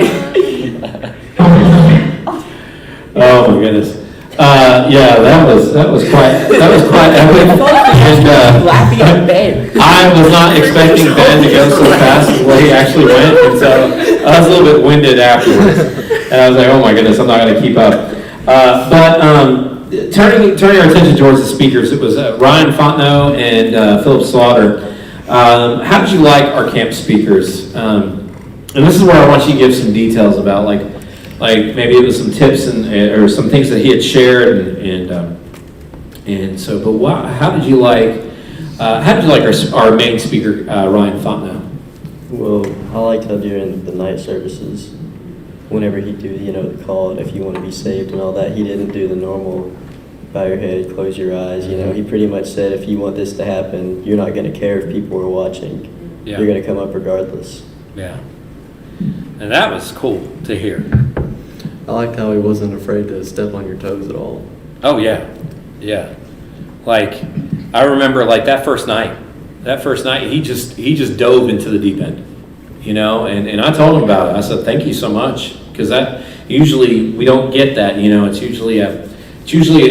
Oh my goodness. Yeah, that was quite epic. And, Laughing at Ben. I was not expecting Ben to go so fast as what he actually went, and so I was a little bit winded afterwards. And I was like, oh my goodness, I'm not gonna keep up. Turning our attention towards the speakers, it was Ryan Fontenot and Philip Slaughter. How did you like our camp speakers? And this is where I want you to give some details about, like maybe it was some tips or some things that he had shared, and so. But how did you like our main speaker, Ryan Fontenot? Well, I liked how during the night services, whenever he'd do, the call, if you want to be saved and all that, he didn't do the normal bow your head, close your eyes. He pretty much said, if you want this to happen, you're not going to care if people are watching. Yeah. You're going to come up regardless. Yeah. And that was cool to hear. I liked how he wasn't afraid to step on your toes at all. Oh yeah, yeah. Like I remember, like that first night, he just dove into the deep end, And I told him about it. I said, "Thank you so much," because that usually we don't get that. It's usually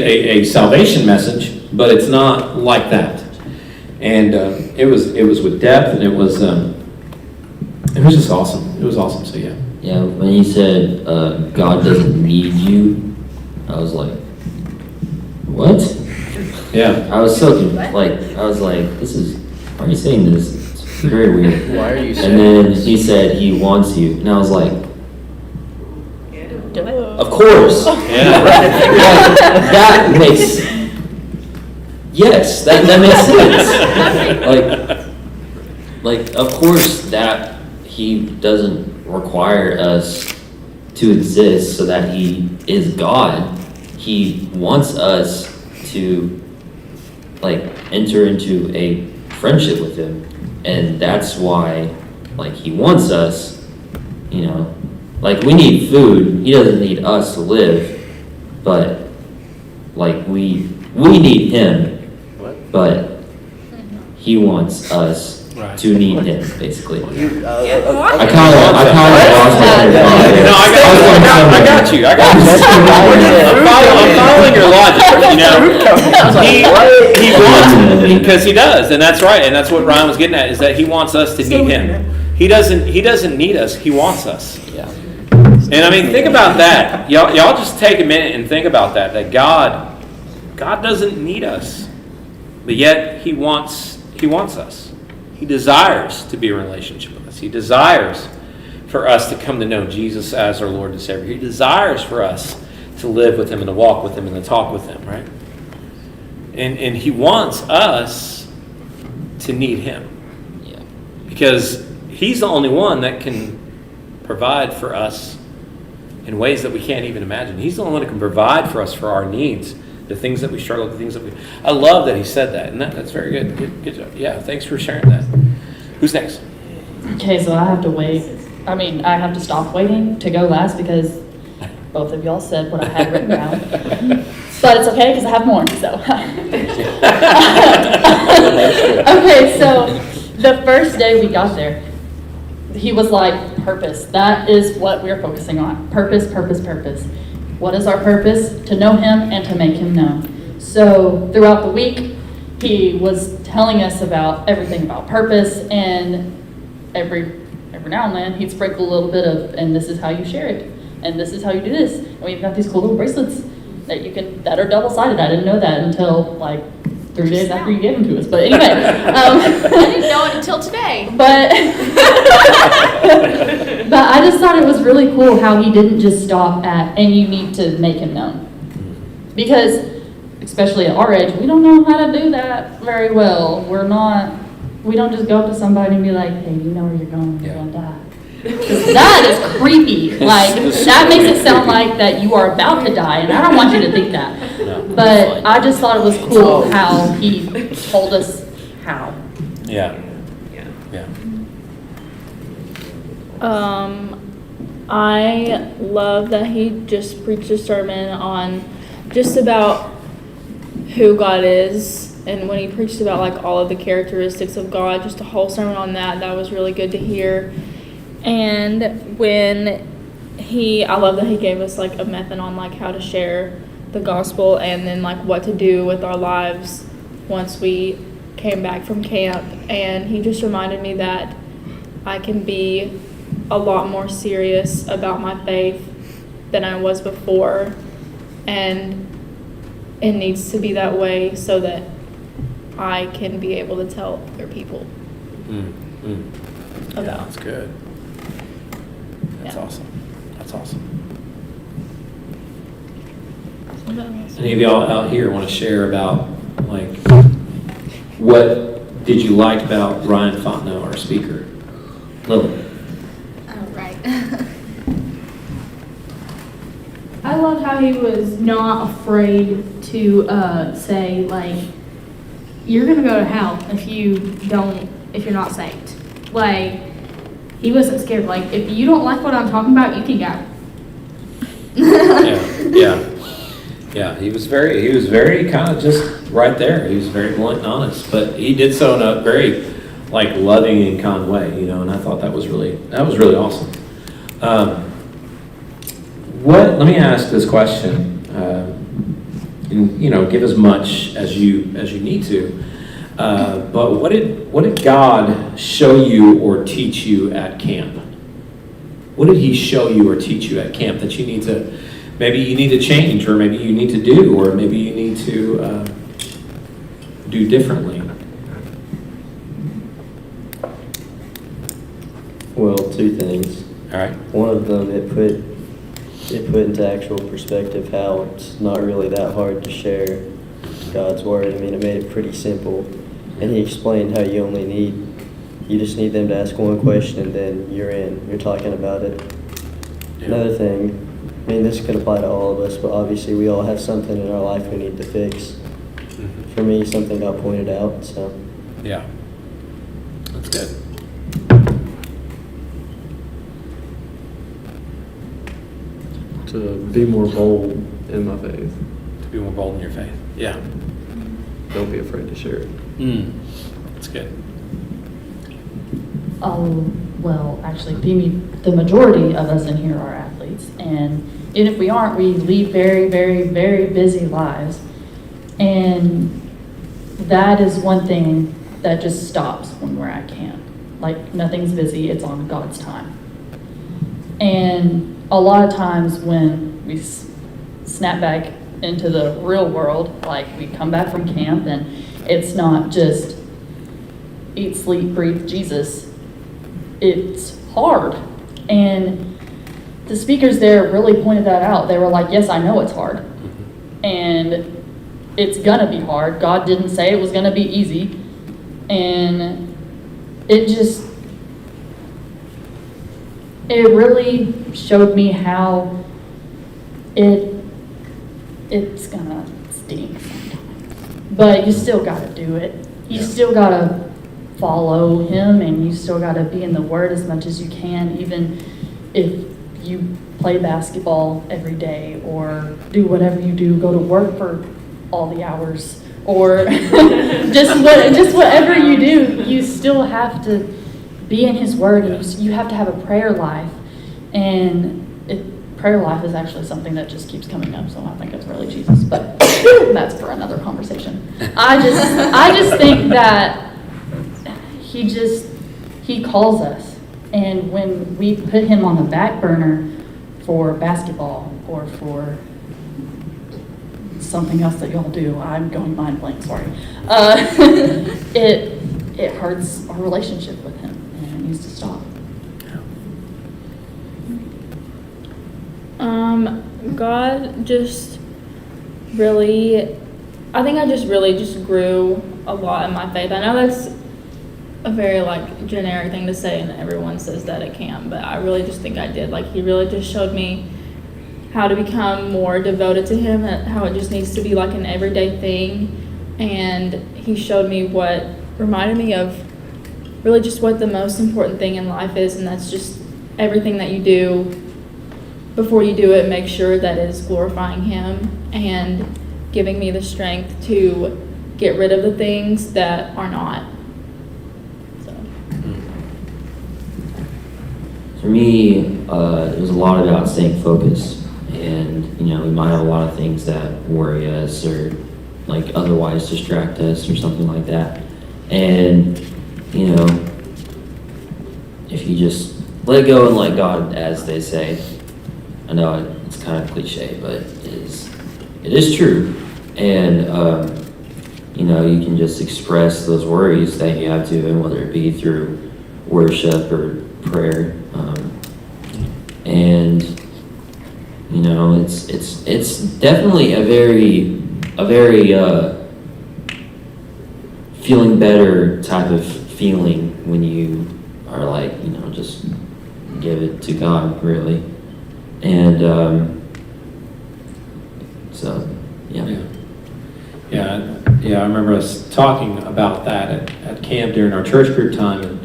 a salvation message, but it's not like that. And it was with depth, and it was just awesome. It was awesome. So yeah. Yeah, when he said God doesn't need you, I was like, what? Yeah. I was so I was like, why are you saying this? It's very weird. Why are you And saying then he said he wants you, and I was like, of course. Yeah. That makes yes, that makes sense. Like of course that he doesn't require us to exist so that he is God. He wants us to enter into a friendship with him, and that's why he wants us, we need food. He doesn't need us to live, but we need him, but he wants us to need him, basically. I kind of lost my train of thought there. No, I got you. I'm following your logic. He wants, because he does, and that's right, and that's what Ryan was getting at, is that he wants us to need him. He doesn't need us. He wants us. Yeah. And I mean, think about that. Y'all just take a minute and think about that. That God doesn't need us, but yet He wants us. He desires to be in a relationship with us. He desires for us to come to know Jesus as our Lord and Savior. He desires for us to live with Him and to walk with Him and to talk with Him, right? And He wants us to need Him. Yeah. Because He's the only one that can provide for us in ways that we can't even imagine. He's the only one that can provide for us for our needs, the things that we struggle with, the things that we... I love that he said that, and that's very good. Good job. Yeah, thanks for sharing that. Who's next? Okay, so I have to wait. I have to stop waiting to go last because both of y'all said what I had written down. But it's okay because I have more, so. Okay, so the first day we got there, he was like, purpose. That is what we're focusing on. Purpose, purpose, purpose. What is our purpose? To know him and to make him known. So throughout the week, he was telling us about everything about purpose, and every now and then he'd sprinkle a little bit of, and this is how you share it, and this is how you do this. And we've got these cool little bracelets that are double-sided. I didn't know that until 3 days after you gave them to us. But anyway, I didn't know it until today. But I just thought it was really cool how he didn't just stop at, and you need to make him known. Because, especially at our age, we don't know how to do that very well. We don't just go up to somebody and be like, hey, you know where you're going, you're going to die. That is creepy. Like, that makes it sound like that you are about to die, and I don't want you to think that. But I just thought it was cool how he told us how. Yeah. I love that he just preached a sermon on just about who God is, and when he preached about like all of the characteristics of God, just a whole sermon on that. That was really good to hear. And when I love that he gave us like a method on like how to share the gospel, and then like what to do with our lives once we came back from camp. And he just reminded me that I can be a lot more serious about my faith than I was before, and it needs to be that way so that I can be able to tell other people about. That's good. That's awesome. That's awesome. Any of y'all out here want to share about, like, what did you like about Ryan Fontenot, our speaker? Lily. Oh, right. I loved how he was not afraid to say, like, you're gonna go to hell if you're not saved. Like, he wasn't scared. Like, if you don't like what I'm talking about, you can go. Yeah, he was very kind of just right there. He was very blunt and honest, but he did so in a very, like, loving and kind way, you know, and I thought that was really awesome. Let me ask this question, and, you know, give as much as you need to, but what did God show you or teach you at camp? What did he show you or teach you at camp that you need to, maybe you need to change, or maybe you need to do, or maybe you need to do differently? Well, two things. All right. One of them, it put into actual perspective how it's not really that hard to share God's word. I mean, it made it pretty simple, and he explained how you just need them to ask one question, and then you're talking about it. Yeah. Another thing, I mean, this could apply to all of us, but obviously we all have something in our life we need to fix. For me, something got pointed out, so. Yeah. That's good. To be more bold in my faith. To be more bold in your faith. Yeah. Don't be afraid to share it. That's good. Well, actually, the majority of us in here are athletes, and even if we aren't, we lead very, very, very busy lives. And that is one thing that just stops when we're at camp. Like, nothing's busy, it's on God's time. And a lot of times when we snap back into the real world, like we come back from camp and it's not just eat, sleep, breathe Jesus. It's hard. And the speakers there really pointed that out. They were like, yes, I know it's hard. And it's gonna be hard. God didn't say it was gonna be easy. And it really showed me how it's gonna stink sometimes. But you still gotta do it. You still gotta follow him, and you still gotta be in the word as much as you can, even if you play basketball every day or do whatever you do, go to work for all the hours, or just whatever you do, you still have to be in his word, and you have to have a prayer life. And prayer life is actually something that just keeps coming up, so I think it's really Jesus, but that's for another conversation. I just think that he calls us, and when we put him on the back burner for basketball or for something else that y'all do, I'm going mind blank, sorry. It hurts our relationship with him, and it needs to stop. God just really, I think I just really grew a lot in my faith. I know that's a very like generic thing to say, and everyone says that at camp, but I really just think I did. Like, he really just showed me how to become more devoted to him, and how it just needs to be like an everyday thing. And he showed me what reminded me of really just what the most important thing in life is, and that's just everything that you do, before you do it, make sure that it is glorifying him and giving me the strength to get rid of the things that are not. So. For me, it was a lot about staying focused, and we might have a lot of things that worry us or like otherwise distract us or something like that. And if you just let go and let God, as they say. I know it's kind of cliche, but it is true. And you can just express those worries that you have to, and whether it be through worship or prayer. And it's definitely a very feeling better type of feeling when you are like, just give it to God, really. And so, yeah. Yeah, I remember us talking about that at camp during our church group time.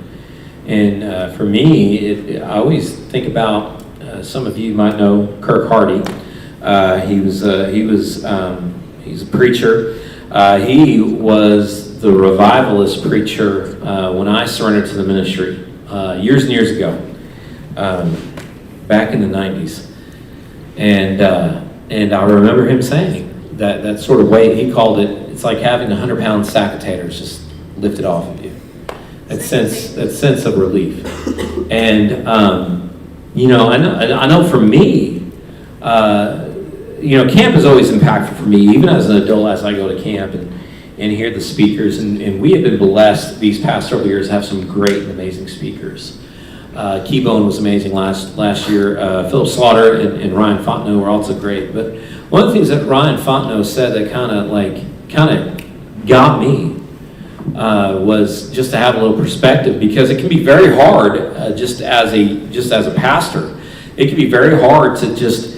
And for me, I always think about, some of you might know Kirk Hardy. He's a preacher. He was the revivalist preacher when I surrendered to the ministry years and years ago, back in the 90s. And I remember him saying that sort of weight, he called it, it's like having 100-pound sack of taters just lifted off of you. That sense of relief. And I know for me, camp is always impactful for me, even as an adult, as I go to camp and hear the speakers. And we have been blessed these past several years to have some great and amazing speakers. Keybone was amazing last year. Philip Slaughter and Ryan Fontenot were also great. But one of the things that Ryan Fontenot said that kind of got me was just to have a little perspective, because it can be very hard just as a pastor. It can be very hard to just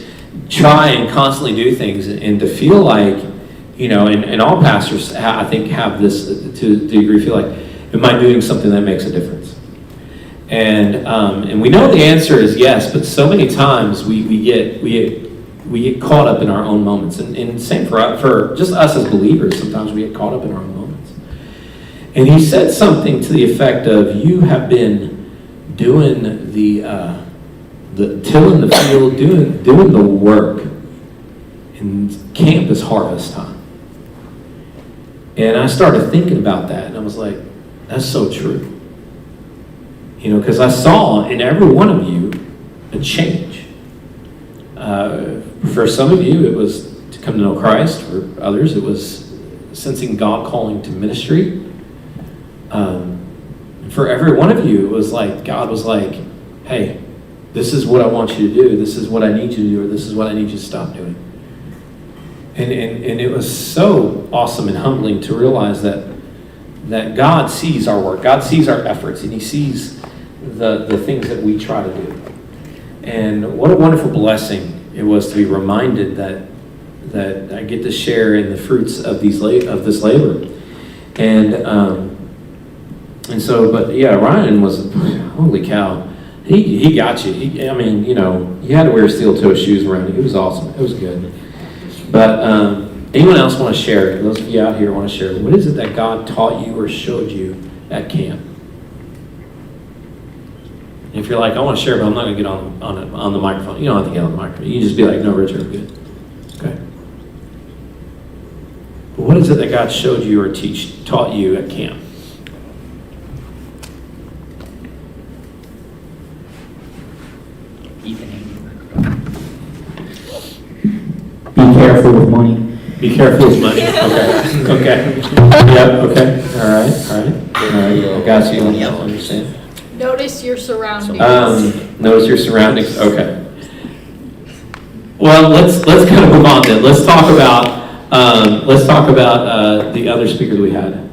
try and constantly do things and to feel like, and all pastors I think have this to a degree, feel like, am I doing something that makes a difference? And we know the answer is yes, but so many times we get caught up in our own moments, and same for just us as believers. Sometimes we get caught up in our own moments. And he said something to the effect of, "You have been doing the tilling the field, doing the work, and camp is harvest time." And I started thinking about that, and I was like, "That's so true." Because I saw in every one of you a change. For some of you, it was to come to know Christ. For others, it was sensing God calling to ministry. For every one of you, it was like God was like, "Hey, this is what I want you to do. This is what I need you to do, or this is what I need you to stop doing." And it was so awesome and humbling to realize that God sees our work, God sees our efforts, and He sees the things that we try to do. And what a wonderful blessing it was to be reminded that I get to share in the fruits of this labor. And so, but yeah, Ryan was, holy cow, he got you. You had to wear steel-toe shoes around. It was awesome. It was good. But anyone else want to share? Those of you out here want to share. What is it that God taught you or showed you at camp? If you're like, I want to share, but I'm not going to get on the microphone. You don't have to get on the microphone. You can just be like, "No, Richard, I'm good." Okay. But what is it that God showed you or taught you at camp? Be careful with money. Be careful with money. Okay. Yep. Okay. All right. I got you. I understand. Notice your surroundings. Notice your surroundings. Okay. Well, let's kind of move on then. Let's talk about the other speaker we had,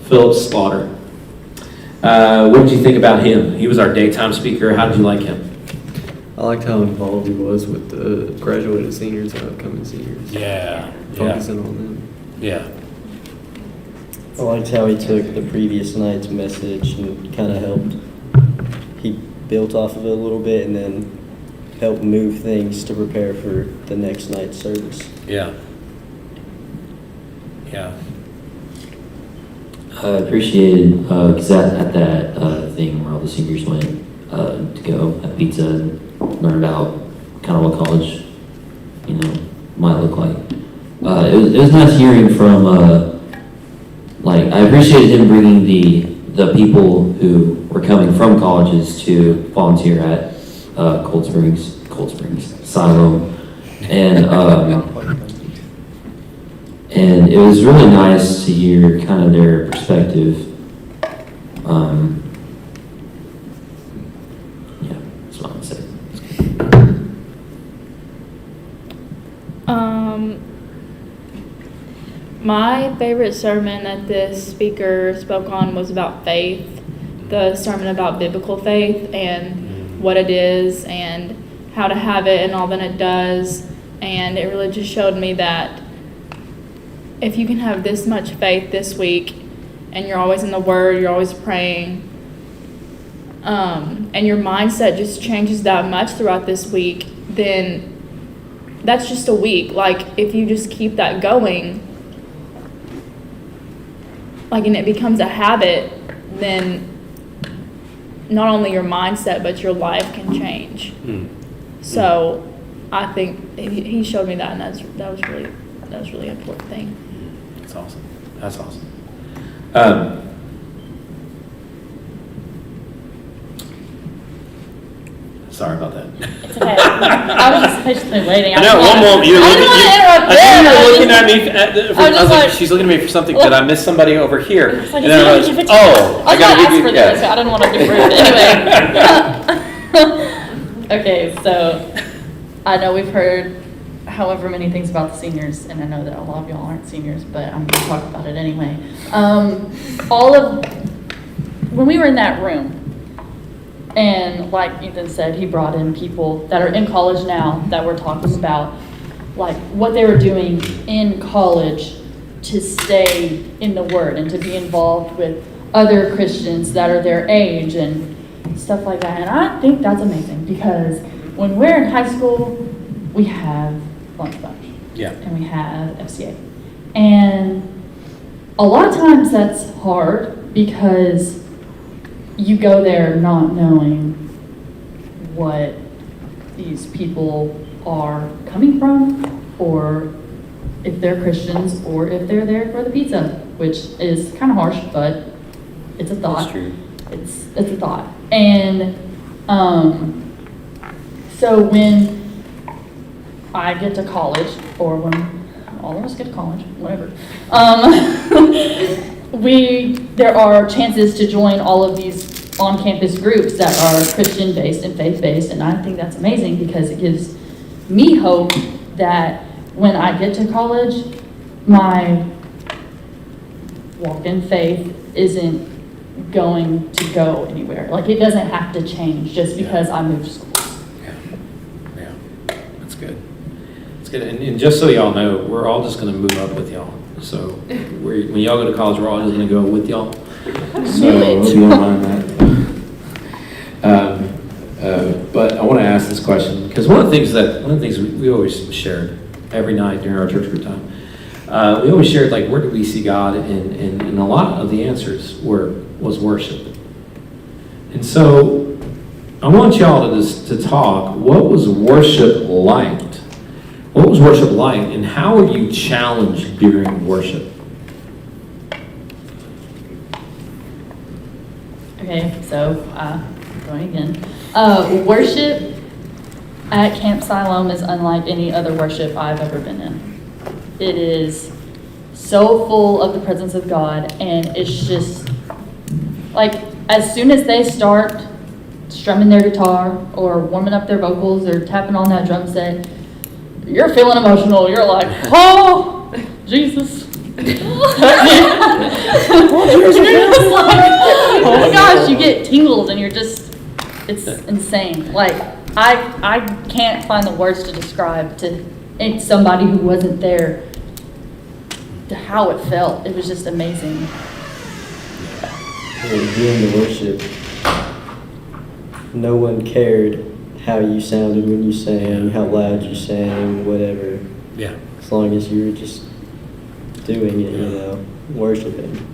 Philip Slaughter. What did you think about him? He was our daytime speaker. How did you like him? I liked how involved he was with the graduated seniors and upcoming seniors. Yeah. Focusing on them. Yeah. I liked how he took the previous night's message and kind of helped. He built off of it a little bit and then helped move things to prepare for the next night's service. Yeah. Yeah. I appreciated, because at that thing where all the seniors went to go have pizza and learn about kind of what college, might look like. It was nice hearing from, I appreciated him bringing the people who were coming from colleges to volunteer at Cold Springs, Siloam, and it was really nice to hear kind of their perspective. Yeah, that's what I'm gonna say. My favorite sermon that this speaker spoke on was about faith, the sermon about biblical faith and what it is and how to have it and all that it does. And it really just showed me that if you can have this much faith this week and you're always in the Word, you're always praying, and your mindset just changes that much throughout this week, then that's just a week. Like, if you just keep that going, and it becomes a habit, then not only your mindset, but your life can change. So I think he showed me that, and that was really an important thing. That's awesome. That's awesome. Sorry about that. It's okay. I was just patiently waiting. I know, one moment. I didn't want to interrupt I think them. you're looking at me. I was was just like, like- she's looking at me for something. Did I miss somebody over here? It's like, And then I it's was, like, oh, I was gotta gonna ask give for you. this. Yeah. I didn't want to be rude. Anyway. Okay, so I know we've heard however many things about the seniors, and I know that a lot of y'all aren't seniors, but I'm going to talk about it anyway. When we were in that room, and like Ethan said, he brought in people that are in college now that were talking about what they were doing in college to stay in the Word and to be involved with other Christians that are their age and stuff like that. And I think that's amazing because when we're in high school, we have Lunch Bunch. Yeah. And we have FCA. And a lot of times that's hard because you go there not knowing what these people are coming from, or if they're Christians, or if they're there for the pizza, which is kind of harsh, but it's a thought. That's true. It's a thought. And so when I get to college, or when all of us get to college, whatever, there are chances to join all of these on-campus groups that are Christian-based and faith-based, and I think that's amazing because it gives me hope that when I get to college, my walk in faith isn't going to go anywhere. It doesn't have to change just because I moved schools. Yeah. That's good. That's good. And just so y'all know, we're all just going to move up with y'all. So when y'all go to college, we're all just going to go with y'all. So if you don't mind that. But I want to ask this question because one of the things we always shared every night during our church group time, we always shared where do we see God, and a lot of the answers was worship. And so I want y'all to talk. What was worship like? What was worship like, and how were you challenged during worship? Okay, so going again. Worship at Camp Siloam is unlike any other worship I've ever been in. It is so full of the presence of God, and it's just as soon as they start strumming their guitar or warming up their vocals or tapping on that drum set, you're feeling emotional. You're like, oh, Jesus. It's like, oh my gosh, you get tingles and you're just, it's insane. Like, I can't find the words to describe to somebody who wasn't there to how it felt. It was just amazing. During the worship, no one cared how you sounded when you sang, how loud you sang, whatever. Yeah. As long as you were just doing it, worshiping.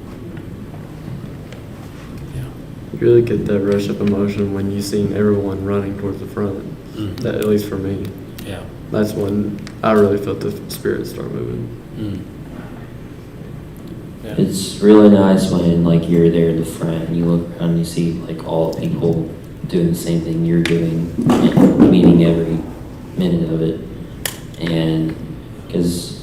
You really get that rush of emotion when you seen everyone running towards the front. Mhm. That, at least for me. Yeah. That's when I really felt the spirit start moving. Yeah. It's really nice when like you're there in the front and you look around and you see like all the people doing the same thing you're doing, and meaning every minute of it. And because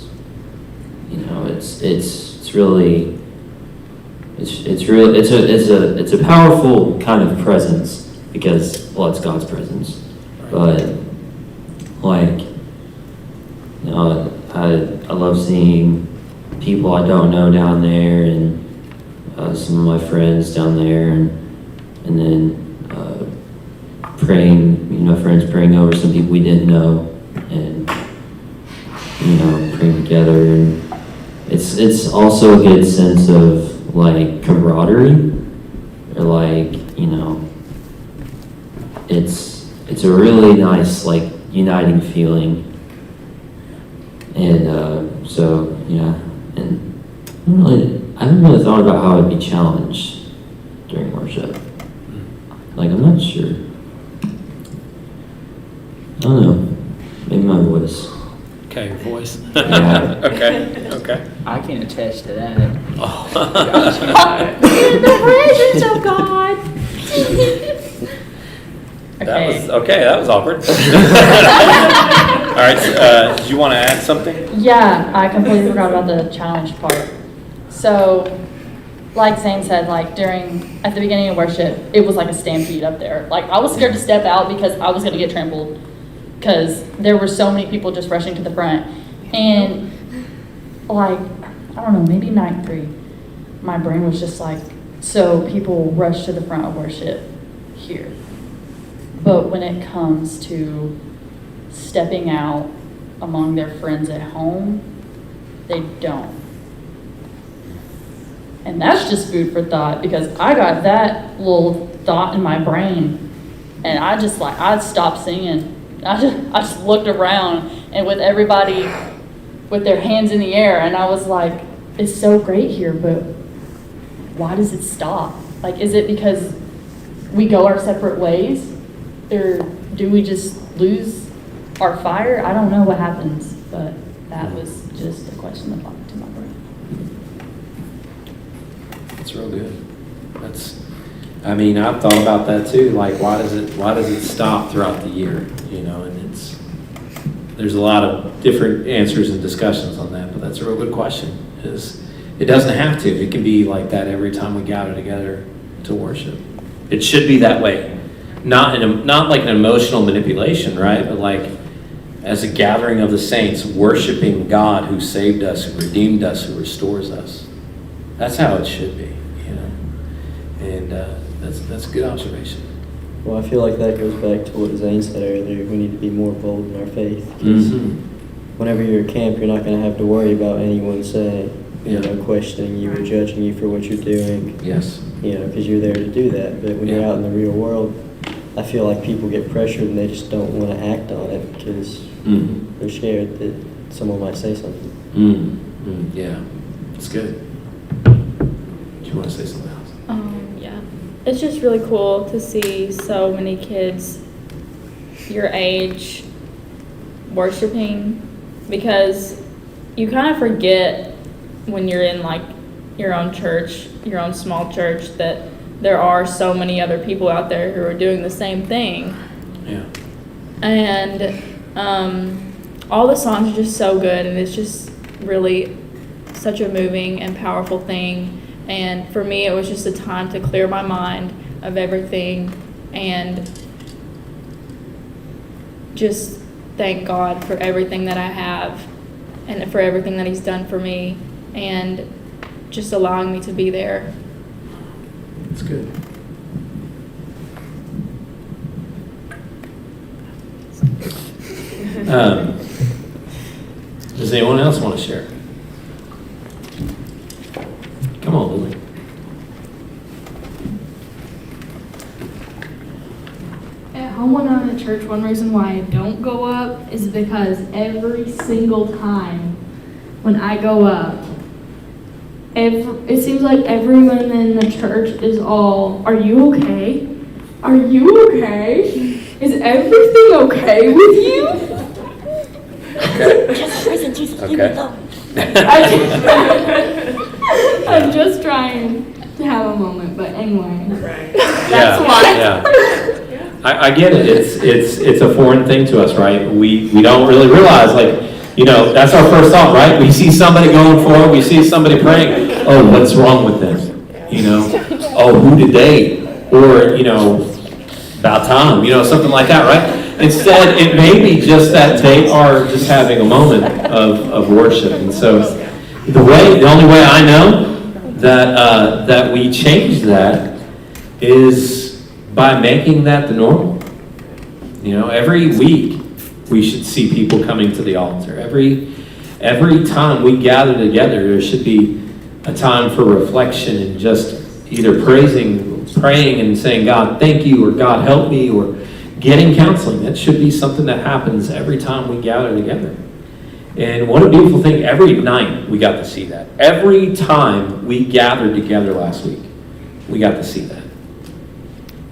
it's a powerful kind of presence because, well, it's God's presence, but like, I love seeing people I don't know down there, and some of my friends down there, and then praying, friends praying over some people we didn't know, and praying together, and it's also a good sense of like camaraderie, or like it's a really nice like uniting feeling, and so yeah, and I haven't really thought about how I'd be challenged during worship. Like, I'm not sure. I don't know. Maybe my voice. Okay, your voice. Yeah. Okay. I can attest to that. Oh. The presence of God. That was awkward. All right, do you want to add something? Yeah, I completely forgot about the challenge part. So, like Zane said, like at the beginning of worship, it was like a stampede up there. Like, I was scared to step out because I was going to get trampled because there were so many people just rushing to the front. And like, I don't know, maybe night 3, my brain was just like, so people rush to the front of worship here. But when it comes to stepping out among their friends at home, they don't. And that's just food for thought, because I got that little thought in my brain, and I stopped singing. I just looked around, and with everybody with their hands in the air, and I was like, it's so great here, but why does it stop? Like, is it because we go our separate ways? Or do we just lose our fire? I don't know what happens, but that was just a question that popped into my brain. That's real good. I've thought about that too. Like, why does it stop throughout the year? And there's a lot of different answers and discussions on that, but that's a real good question. It doesn't have to. It can be like that every time we gather together to worship. It should be that way. Not like an emotional manipulation, right? But like as a gathering of the saints, worshiping God who saved us, who redeemed us, who restores us. That's how it should be, And that's a good observation. Well, I feel like that goes back to what Zane said earlier. We need to be more bold in our faith. Because whenever you're at camp, you're not going to have to worry about anyone saying, questioning you or judging you for what you're doing. Yes. Because you're there to do that. But when you're out in the real world, I feel like people get pressured and they just don't want to act on it because they're scared that someone might say something. Yeah, it's good. Do you want to say something else? Yeah. It's just really cool to see so many kids your age worshiping, because you kind of forget when you're in like your own church, your own small church, that there are so many other people out there who are doing the same thing. Yeah. And all the songs are just so good, and it's just really such a moving and powerful thing. And for me, it was just a time to clear my mind of everything and just thank God for everything that I have and for everything that He's done for me. and just allowing me to be there. That's good. Does anyone else want to share? Come on, Lily. At home when I'm at church, one reason why I don't go up is because every single time when I go up, it seems like everyone in the church is all, "Are you okay? Are you okay? Is everything okay with you?" Okay. I'm just trying to have a moment, but anyway. Yeah, That's why. yeah. I get it. It's a foreign thing to us, right? We don't really realize, like, you know, that's our first thought, right? We see somebody going forward, we see somebody praying. Oh, what's wrong with them? You know? Oh, who did they? Or, you know, about time, you know, something like that, right? Instead, it may be just that they are just having a moment of worship. And so the only way I know that we change that is by making that the normal. You know, every week we should see people coming to the altar. Every time we gather together, there should be a time for reflection and just either praying and saying, "God, thank you," or "God, help me," or getting counseling. That should be something that happens every time we gather together. And what a beautiful thing. Every night we got to see that. Every time we gathered together last week, we got to see that.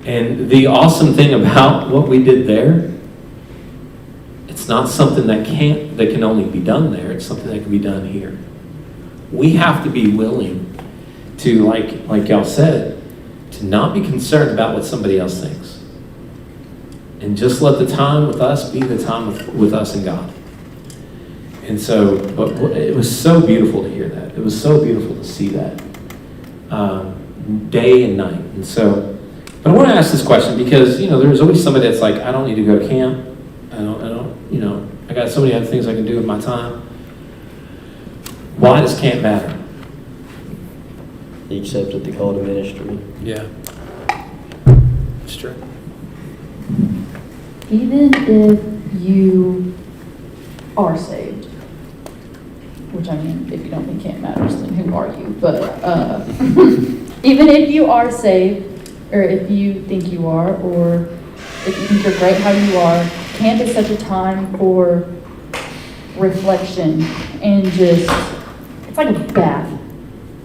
And the awesome thing about what we did there, it's not something that can only be done there. It's something that can be done here. We have to be willing to, like y'all said, to not be concerned about what somebody else thinks. And just let the time with us be the time with us and God. And so, but it was so beautiful to hear that. It was so beautiful to see that day and night. And so, but I want to ask this question because, you know, there's always somebody that's like, I don't need to go to camp. I don't, you know, I got so many other things I can do with my time. Why does camp matter? He accepted the call to ministry. Yeah. It's true. Even if you are saved, which I mean, if you don't think camp matters, then who are you? But even if you are saved, or if you think you are, or if you think you're great how you are, camp is such a time for reflection and just, it's like a bath.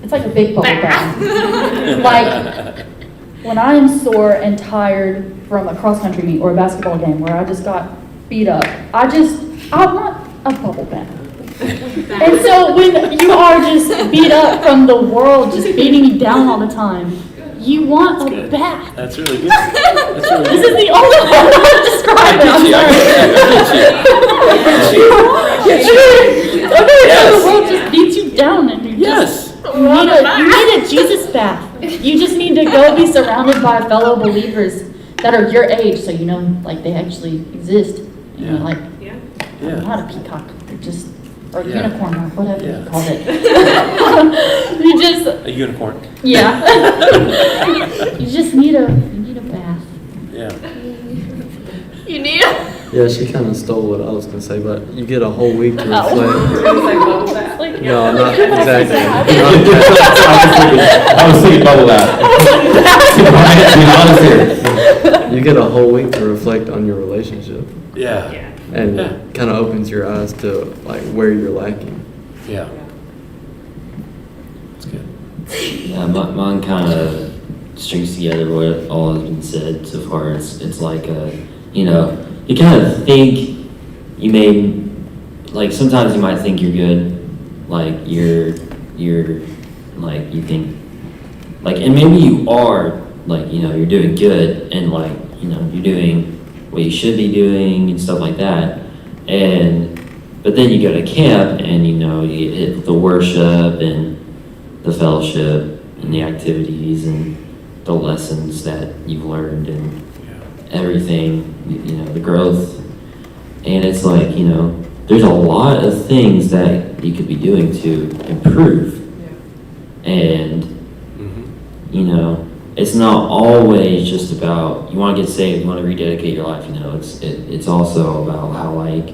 It's like a big bubble bath. Like, when I am sore and tired from a cross-country meet or a basketball game where I just got beat up, I want a bubble bath. And so when you are just beat up from the world just beating you down all the time, you want a bath. That's really good. That's really This is the only way I'm going to describe it. So the world just beats you down and you need a Jesus bath. You just need to go be surrounded by fellow believers that are your age, so you know, like, they actually exist. You know, like, not a peacock, they're just, or a unicorn, or whatever you call it. You just... A unicorn. Yeah. You just need a bath. Yeah. You need a... Yeah, she kind of stole what I was going to say, but you get a whole week to reflect. Like, No, not exactly. I was thinking bubble bath. Be honest here. You get a whole week to reflect on your relationship. Yeah. And kind of opens your eyes to, like, where you're lacking. Yeah. That's good. Yeah, mine kind of strings together what all has been said so far. It's like, you know, you kind of think you may, like, sometimes you might think you're good, like you're like, you think, like, and maybe you are, like, you know, you're doing good and, like, you know, you're doing what you should be doing and stuff like that. But then you go to camp and, you know, you hit the worship and the fellowship and the activities and the lessons that you've learned and everything, you know, the growth. And it's like, you know, there's a lot of things that you could be doing to improve. And, you know, it's not always just about, you want to get saved, you want to rededicate your life, you know, it's also about how, like,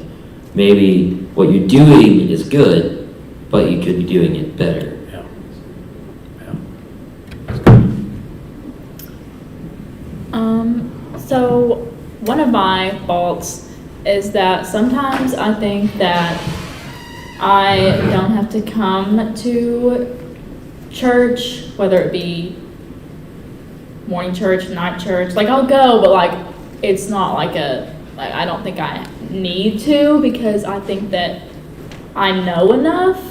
maybe what you're doing is good, but you could be doing it better. So one of my faults is that sometimes I think that I don't have to come to church, whether it be morning church, night church. Like, I'll go, but like, it's not like I don't think I need to, because I think that I know enough.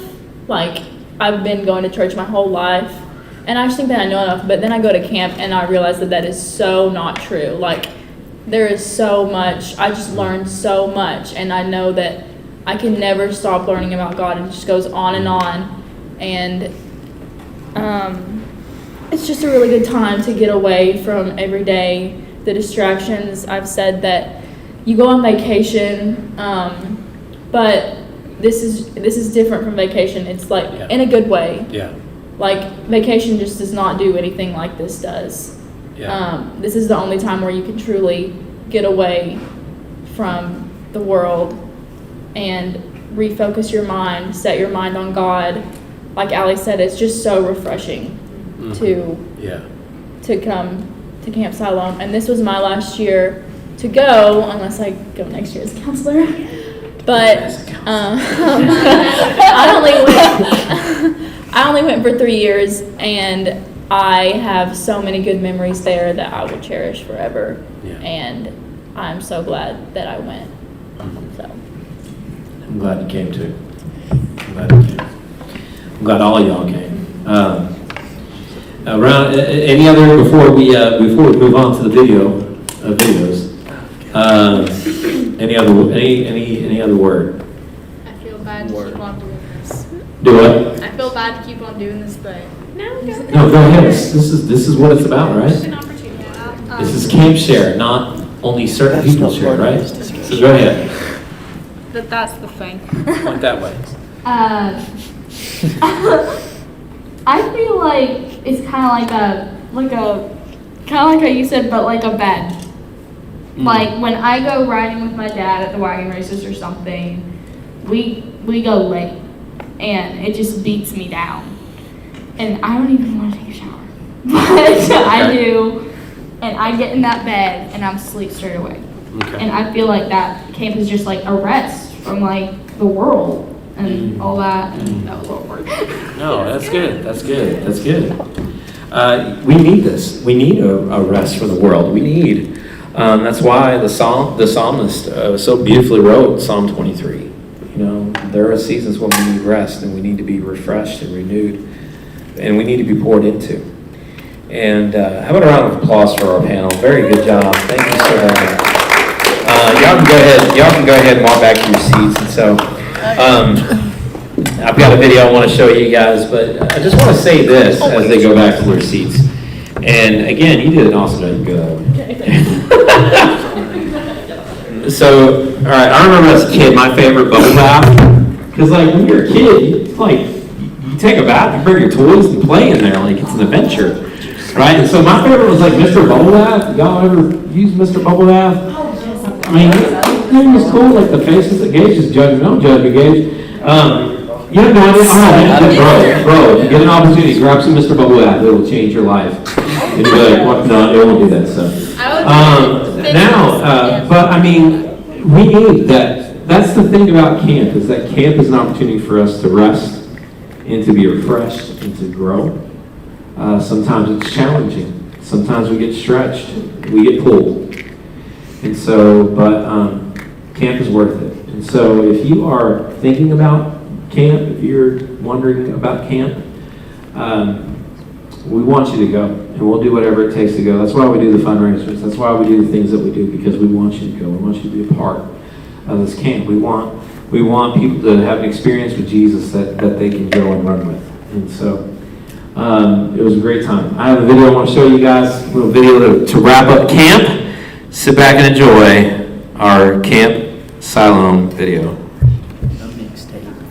Like, I've been going to church my whole life, and I just think that I know enough, but then I go to camp and I realize that that is so not true. Like, there is so much, I just learned so much, and I know that I can never stop learning about God. It just goes on, and it's just a really good time to get away from every day, the distractions. I've said that you go on vacation, but this is different from vacation. It's like, in a good way. Yeah. Like, vacation just does not do anything like this does. Yeah. This is the only time where you can truly get away from the world and refocus your mind, set your mind on God. Like Ali said, it's just so refreshing to come to Camp Siloam. And this was my last year to go, unless I go next year as a counselor. But I only went for 3 years, and I have so many good memories there that I will cherish forever. Yeah. And I'm so glad that I went. So. I'm glad you came too. I'm glad all of y'all came. Around any other before we move on to the videos. Any other word? I feel bad to keep on doing this. Do what? I feel bad to keep on doing this, but No, go ahead. This is what it's about, right? an opportunity. This is camp share, not only certain people share, right? So go ahead. That's the thing. Point that way. I feel like it's kind of like how you said, but like a bed. Like when I go riding with my dad at the wagon races or something, we go late, and it just beats me down, and I don't even want to take a shower, but I do, and I get in that bed and I'm asleep straight away. Okay. And I feel like that camp is just like a rest from like the world and all that, and that was all work. No, that's good. We need this. We need a rest from the world. We need. That's why the psalmist so beautifully wrote Psalm 23. You know, there are seasons when we need rest, and we need to be refreshed and renewed, and we need to be poured into. And how about a round of applause for our panel? Very good job. Thank you so much. Y'all can go ahead and walk back to your seats. And so, I've got a video I want to show you guys, but I just want to say this as they go back to their seats. And again, you did an awesome job. Good. So, all right, I remember as a kid, my favorite bubble bath, because like when you're a kid, you take a bath, you bring your toys and play in there, like it's an adventure, right? And so my favorite was like Mr. Bubble Bath. Y'all ever use Mr. Bubble Bath? I mean, it was cool, like the faces that Gage is judging. Don't judge me, Gage. You have no idea. Oh, man, bro, if you get an opportunity, grab some Mr. Bubble Bath. It will change your life. And you'll be like, what? No, it won't do that. So but I mean, we need that. That's the thing about camp, is that camp is an opportunity for us to rest and to be refreshed and to grow. Sometimes it's challenging. Sometimes we get stretched. We get pulled. And so, but camp is worth it. And so if you are thinking about camp, if you're wondering about camp, we want you to go, and we'll do whatever it takes to go. That's why we do the fundraisers. That's why we do the things that we do, because we want you to go. We want you to be a part of this camp. We want people to have an experience with Jesus that they can go and run with. And so it was a great time. I have a video I want to show you guys, a little video to wrap up camp. Sit back and enjoy our Camp Siloam video. Let's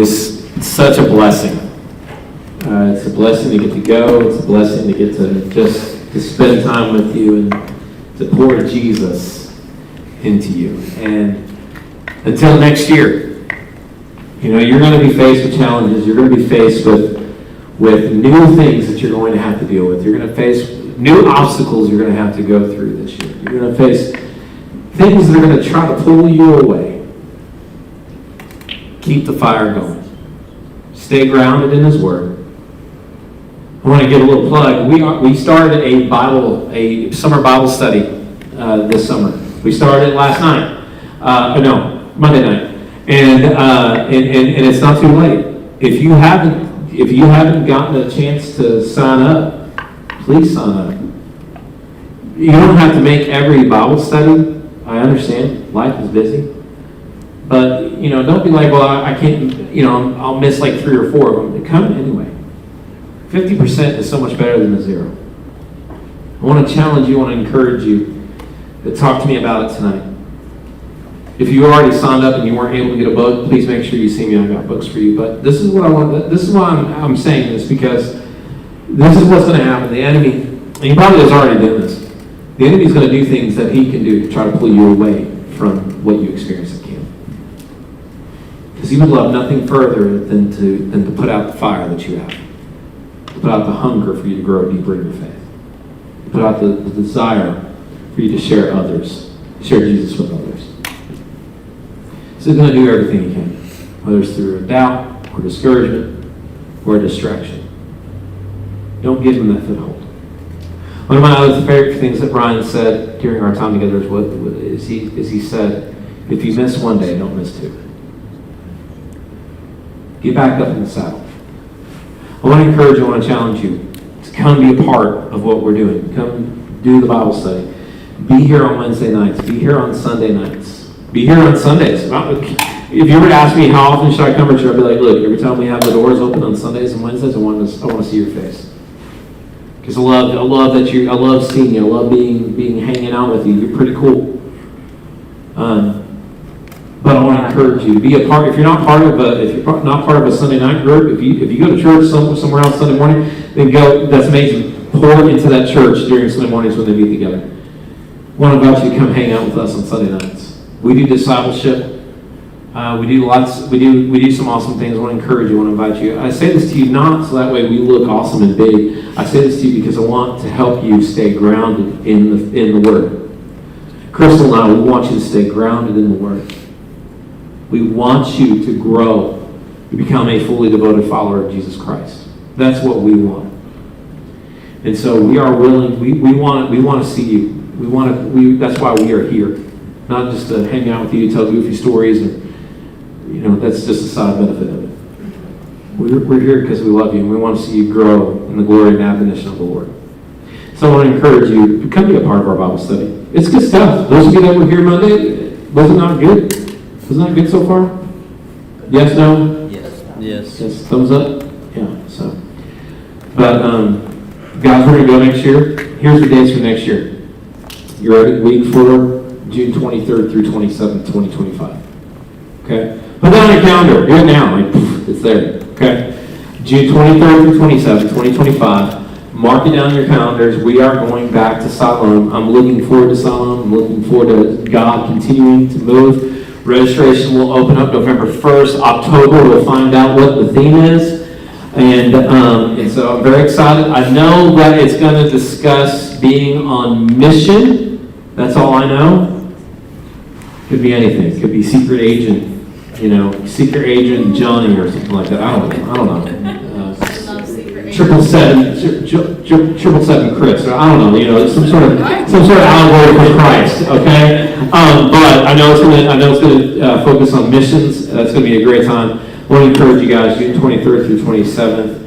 always such a blessing. It's a blessing to get to go. It's a blessing to get to spend time with you and to pour Jesus into you. And until next year, you're going to be faced with challenges. You're going to be faced with new things that you're going to have to deal with. You're going to face new obstacles you're going to have to go through this year. You're going to face things that are going to try to pull you away. Keep the fire going. Stay grounded in His Word. I want to give a little plug. We started a summer Bible study this summer. We started last night. Monday night. And it's not too late. If you haven't gotten a chance to sign up, please sign up. You don't have to make every Bible study. I understand life is busy, but don't be like, well, I can't. I'll miss like 3 or 4 of them. Come anyway. 50% is so much better than a 0. I want to challenge you. I want to encourage you to talk to me about it tonight. If you already signed up and you weren't able to get a book, please make sure you see me. I've got books for you. But this is what I want. This is why I'm saying this, because this is what's going to happen. The enemy, and he probably has already done this. The enemy's going to do things that he can do to try to pull you away from what you experience at camp. Because he would love nothing further than to put out the fire that you have. To put out the hunger for you to grow deeper in your faith. To put out the desire for you to share Jesus with others. So he's going to do everything he can, whether it's through a doubt or discouragement or a distraction. Don't give him that foothold. One of my other favorite things that Brian said during our time together is he said, if you miss one day, don't miss 2. Get back up in the saddle. I want to encourage you, I want to challenge you to come be a part of what we're doing. Come do the Bible study. Be here on Wednesday nights. Be here on Sunday nights. Be here on Sundays. If you were to ask me how often should I come to church, I'd be like, look, every time we have the doors open on Sundays and Wednesdays, I want to see your face. Because I love seeing you. I love being hanging out with you. You're pretty cool. But I want to encourage you to be a part. If you're not part of a Sunday night group, if you go to church somewhere else Sunday morning, then go. That's amazing. Pour into that church during Sunday mornings when they meet together. I want to invite you to come hang out with us on Sunday nights. We do discipleship. We do some awesome things. I want to encourage you. I want to invite you. I say this to you not so that way we look awesome and big. I say this to you because I want to help you stay grounded in the Word. Crystal and I, we want you to stay grounded in the Word. We want you to grow to become a fully devoted follower of Jesus Christ. That's what we want. And so we are willing. We want to see you. That's why we are here. Not just to hang out with you, tell goofy stories, and that's just a side benefit of it. We're here because we love you, and we want to see you grow in the glory and admonition of the Lord. So I want to encourage you to come be a part of our Bible study. It's good stuff. Those of you that were here Monday, was it not good? Was it not good so far? Yes, no? Yes. Yes. Thumbs up? Yeah. So, but guys, we're gonna go next year. Here's the dates for next year. You're ready? Week 4. June 23rd through 27th, 2025. Okay? Put that on your calendar. Do it now. It's there. Okay? June 23rd through 27th, 2025. Mark it down on your calendars. We are going back to Siloam. I'm looking forward to Siloam. I'm looking forward to God continuing to move. Registration will open up November 1st. October, we'll find out what the theme is. And so I'm very excited. I know that it's going to discuss being on mission. That's all I know. Could be anything. It could be secret agent, secret agent Johnny or something like that. I don't know. 777 Chris. I don't know. Some sort of allegory for Christ. Okay. But I know it's gonna focus on missions. That's gonna be a great time. I want to encourage you guys. June 23rd through 27th.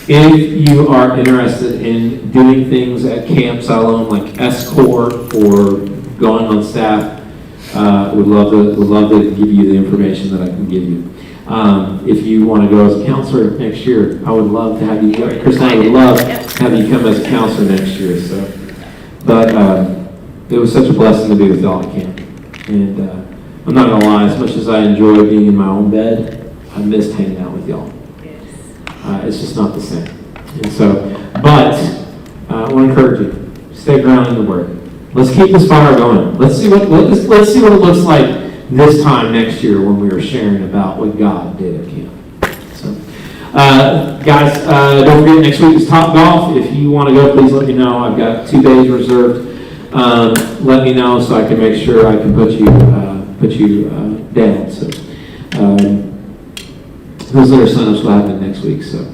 If you are interested in doing things at Camp Siloam, like S-Corps or going on staff, would love to give you the information that I can give you. If you want to go as a counselor next year, I would love to have you. Chris and I would love to have you come as a counselor next year. So, but it was such a blessing to be with y'all at camp, and I'm not gonna lie. As much as I enjoy being in my own bed, I missed hanging out with y'all. It's just not the same. And so, but I want to encourage you, stay grounded in the Word. Let's keep this fire going. Let's see what it looks like this time next year when we are sharing about what God did at camp. So, guys, don't forget next week is Top Golf. If you want to go, please let me know. I've got 2 days reserved. Let me know so I can make sure I can put you down. So, those that are sign-ups will happen next week. So,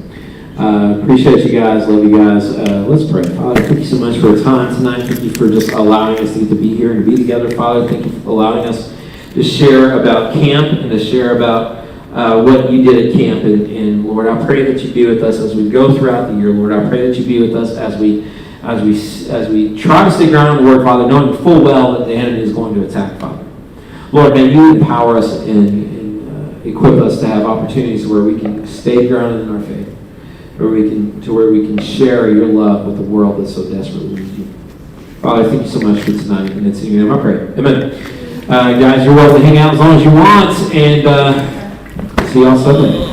appreciate you guys. Love you guys. Let's pray. Father, thank you so much for our time tonight. Thank you for just allowing us to get to be here and to be together. Father, thank you for allowing us to share about camp and to share about what you did at camp. And Lord, I pray that you be with us as we go throughout the year. Lord, I pray that you be with us as we try to stay grounded in the Word, Father, knowing full well that the enemy is going to attack, Father. Lord, may you empower us and equip us to have opportunities where we can stay grounded in our faith, where we can share your love with the world that so desperately needs you. Father, thank you so much for tonight, and it's in your name I pray. Amen. Guys, you're welcome to hang out as long as you want, and see y'all Sunday.